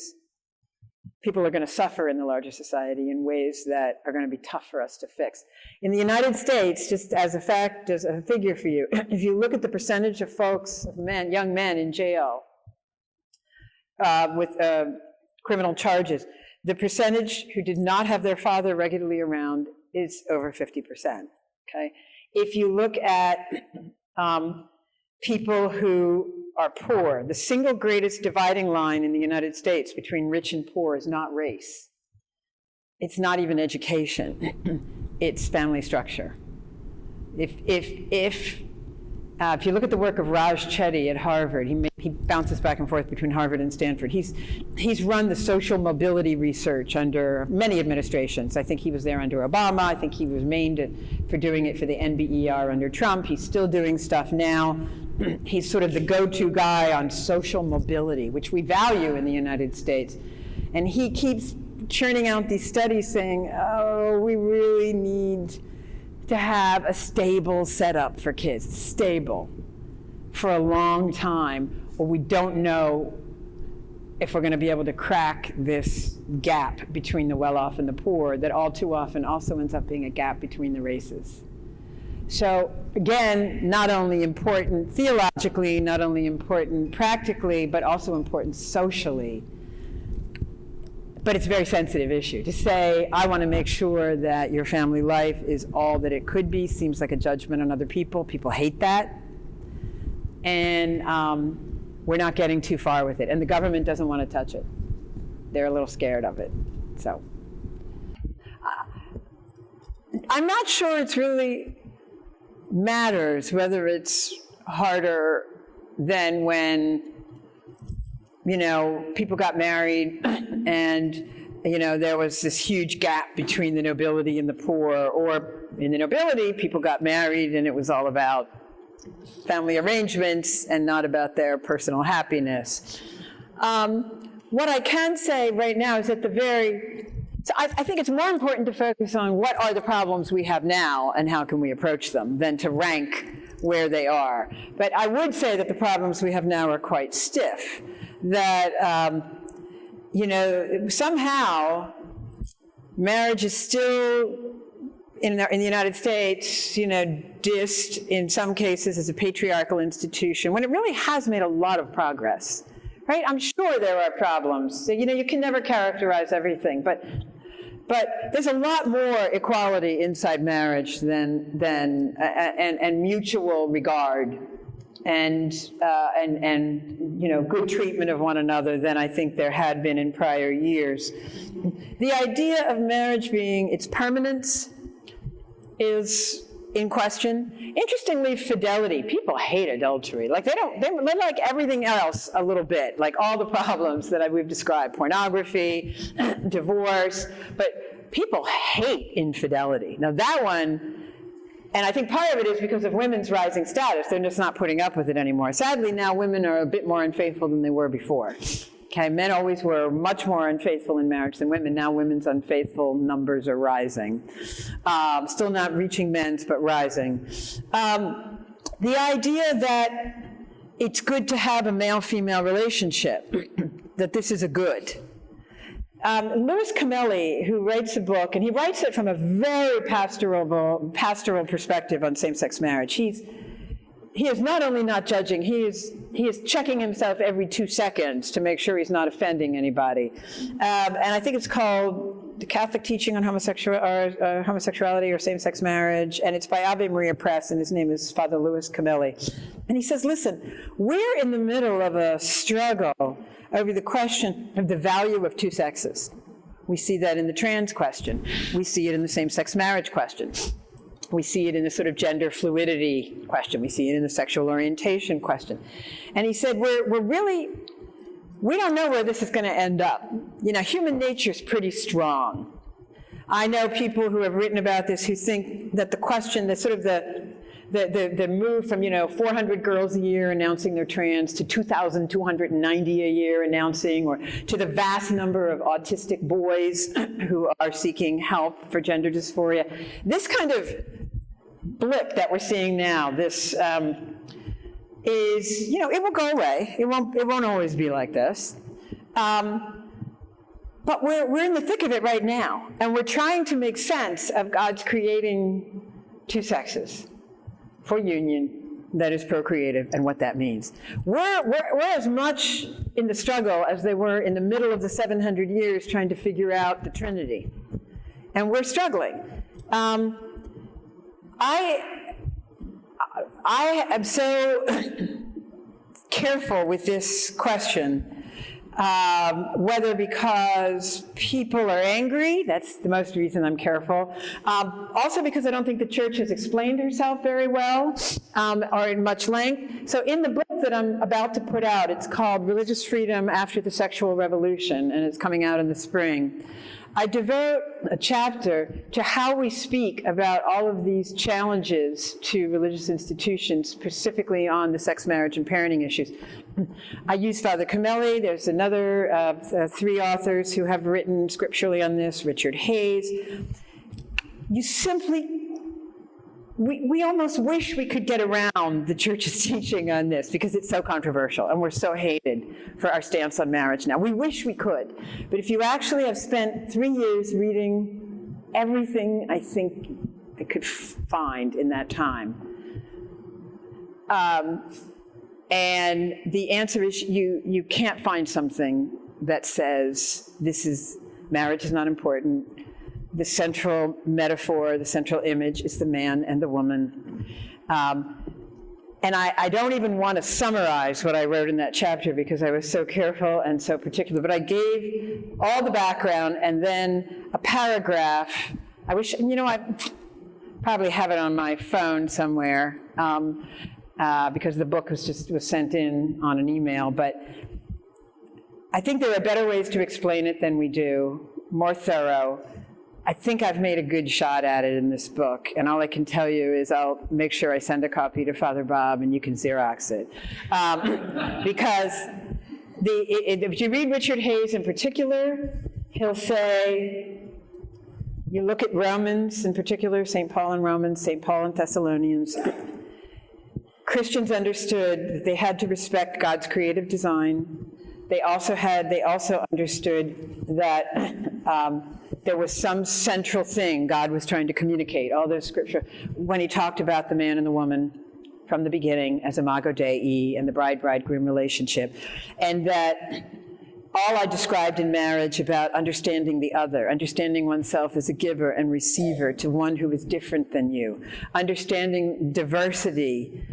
people are going to suffer in the larger society in ways that are going to be tough for us to fix. In the United States, just as a fact, as a figure for you, if you look at the percentage of folks, young men in jail with criminal charges, the percentage who did not have their father regularly around is over 50%, okay? If you look at people who are poor, the single greatest dividing line in the United States between rich and poor is not race. It's not even education. It's family structure. If you look at the work of Raj Chetty at Harvard, he bounces back and forth between Harvard and Stanford. He's run the social mobility research under many administrations. I think he was there under Obama. I think he was named for doing it for the NBER under Trump. He's still doing stuff now. He's sort of the go-to guy on social mobility, which we value in the United States. And he keeps churning out these studies saying, oh, we really need to have a stable setup for kids, stable, for a long time, or we don't know if we're going to be able to crack this gap between the well-off and the poor that all too often also ends up being a gap between the races. So again, not only important theologically, not only important practically, but also important socially. But it's a very sensitive issue. To say, I want to make sure that your family life is all that it could be seems like a judgment on other people. People hate that. And we're not getting too far with it. And the government doesn't want to touch it. They're a little scared of it. So I'm not sure it's really matters whether it's harder than when, people got married and, there was this huge gap between the nobility and the poor, or in the nobility, people got married and it was all about family arrangements and not about their personal happiness. What I can say right now is I think it's more important to focus on what are the problems we have now and how can we approach them than to rank where they are. But I would say that the problems we have now are quite stiff. That, somehow marriage is still, in the United States, dissed in some cases as a patriarchal institution, when it really has made a lot of progress, right? I'm sure there are problems. So, you can never characterize everything, but there's a lot more equality inside marriage than mutual regard and good treatment of one another than I think there had been in prior years. The idea of marriage being its permanence is in question. Interestingly, fidelity. People hate adultery. Like they like everything else a little bit, like all the problems that we've described, pornography, divorce, but people hate infidelity. Now that one, and I think part of it is because of women's rising status. They're just not putting up with it anymore. Sadly, now women are a bit more unfaithful than they were before. Okay, men always were much more unfaithful in marriage than women. Now women's unfaithful numbers are rising. Still not reaching men's, but rising. The idea that it's good to have a male-female relationship, that this is a good. Louis Camelli, who writes a book, and he writes it from a very pastoral perspective on same-sex marriage. He is not only not judging, he is checking himself every 2 seconds to make sure he's not offending anybody. And I think it's called The Catholic Teaching on Homosexuality or Same-Sex Marriage, and it's by Ave Maria Press, and his name is Father Louis Camelli. And he says, listen, we're in the middle of a struggle over the question of the value of two sexes. We see that in the trans question. We see it in the same-sex marriage question. We see it in the sort of gender fluidity question. We see it in the sexual orientation question. And he said, we don't know where this is going to end up. Human nature is pretty strong. I know people who have written about this who think that the question, the move from 400 girls a year announcing they're trans to 2,290 a year announcing, or to the vast number of autistic boys who are seeking help for gender dysphoria. This kind of blip that we're seeing now, this is, it will go away. It won't always be like this. But we're in the thick of it right now, and we're trying to make sense of God's creating two sexes for union that is procreative and what that means. We're as much in the struggle as they were in the middle of the 700 years trying to figure out the Trinity. And we're struggling. I am so careful with this question, whether because people are angry, that's the most reason I'm careful. Also because I don't think the church has explained herself very well, or in much length. So in the book that I'm about to put out, it's called Religious Freedom After the Sexual Revolution, and it's coming out in the spring. I devote a chapter to how we speak about all of these challenges to religious institutions, specifically on the sex, marriage, and parenting issues. I use Father Comelli. There's another 3 authors who have written scripturally on this, Richard Hayes. You simply, we almost wish we could get around the church's teaching on this because it's so controversial and we're so hated for our stance on marriage now. We wish we could. But if you actually have spent 3 years reading everything I think I could find in that time, and the answer is you can't find something that says marriage is not important. The central metaphor, the central image is the man and the woman. And I don't even want to summarize what I wrote in that chapter because I was so careful and so particular, but I gave all the background and then a paragraph. I wish, I probably have it on my phone somewhere because the book was sent in on an email, but I think there are better ways to explain it than we do, more thorough. I think I've made a good shot at it in this book, and all I can tell you is I'll make sure I send a copy to Father Bob and you can Xerox it. Because if you read Richard Hayes in particular, he'll say, you look at Romans in particular, St. Paul in Romans, St. Paul in Thessalonians, Christians understood that they had to respect God's creative design. They also understood that there was some central thing God was trying to communicate. All those scripture, when he talked about the man and the woman from the beginning as imago Dei and the bride-bridegroom relationship, and that all I described in marriage about understanding the other, understanding oneself as a giver and receiver to one who is different than you, understanding diversity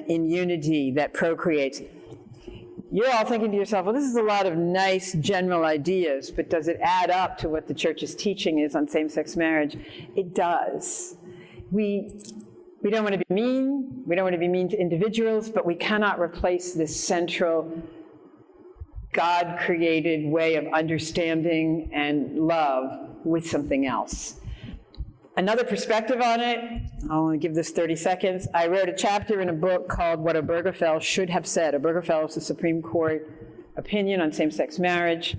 in unity that procreates. You're all thinking to yourself, well, this is a lot of nice general ideas, but does it add up to what the church's teaching is on same-sex marriage? It does. We don't want to be mean. We don't want to be mean to individuals, but we cannot replace this central God-created way of understanding and love with something else. Another perspective on it, I'll only give this 30 seconds. I wrote a chapter in a book called What Obergefell Should Have Said. Obergefell is the Supreme Court opinion on same-sex marriage.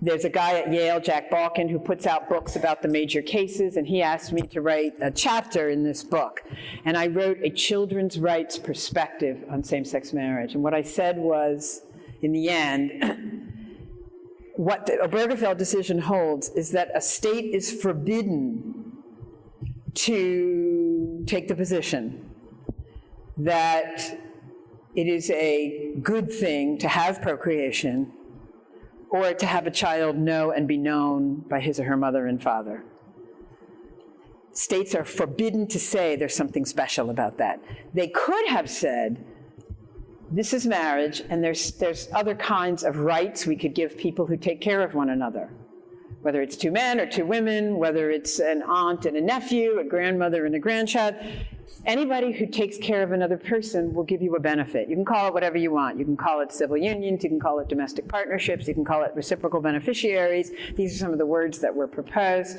There's a guy at Yale, Jack Balkin, who puts out books about the major cases, and he asked me to write a chapter in this book. And I wrote a children's rights perspective on same-sex marriage. And what I said was, in the end, what the Obergefell decision holds is that a state is forbidden to take the position that it is a good thing to have procreation or to have a child know and be known by his or her mother and father. States are forbidden to say there's something special about that. They could have said, this is marriage, and there's other kinds of rights we could give people who take care of one another, whether it's 2 men or 2 women, whether it's an aunt and a nephew, a grandmother and a grandchild. Anybody who takes care of another person will give you a benefit. You can call it whatever you want. You can call it civil unions, you can call it domestic partnerships, you can call it reciprocal beneficiaries. These are some of the words that were proposed.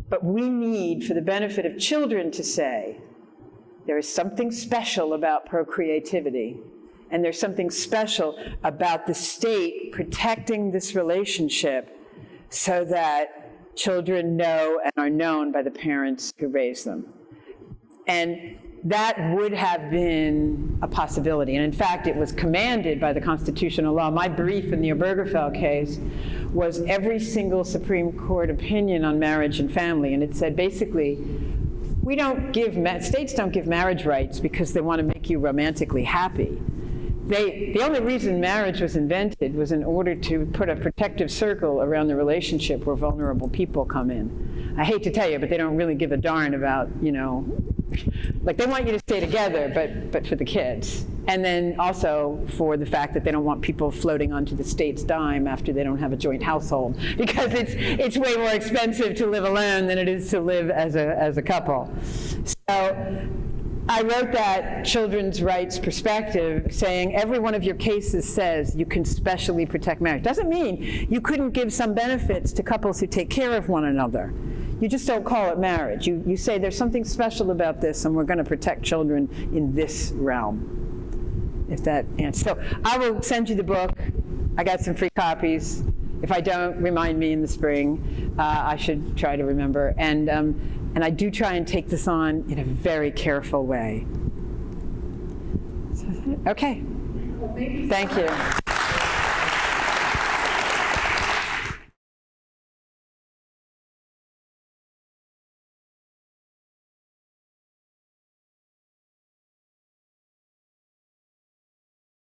But we need, for the benefit of children, to say, there is something special about procreativity, and there's something special about the state protecting this relationship so that children know and are known by the parents who raise them. And that would have been a possibility. And in fact, it was commanded by the constitutional law. My brief in the Obergefell case was every single Supreme Court opinion on marriage and family. And it said basically, states don't give marriage rights because they want to make you romantically happy. The only reason marriage was invented was in order to put a protective circle around the relationship where vulnerable people come in. I hate to tell you, but they don't really give a darn about, like they want you to stay together, but for the kids. And then also for the fact that they don't want people floating onto the state's dime after they don't have a joint household, because it's way more expensive to live alone than it is to live as a couple. So I wrote that children's rights perspective saying every one of your cases says you can specially protect marriage. Doesn't mean you couldn't give some benefits to couples who take care of one another. You just don't call it marriage. You say there's something special about this and we're going to protect children in this realm. if that answers. So I will send you the book. I got some free copies. If I don't, remind me in the spring. I should try to remember. And I do try and take this on in a very careful way. Okay. Thank you.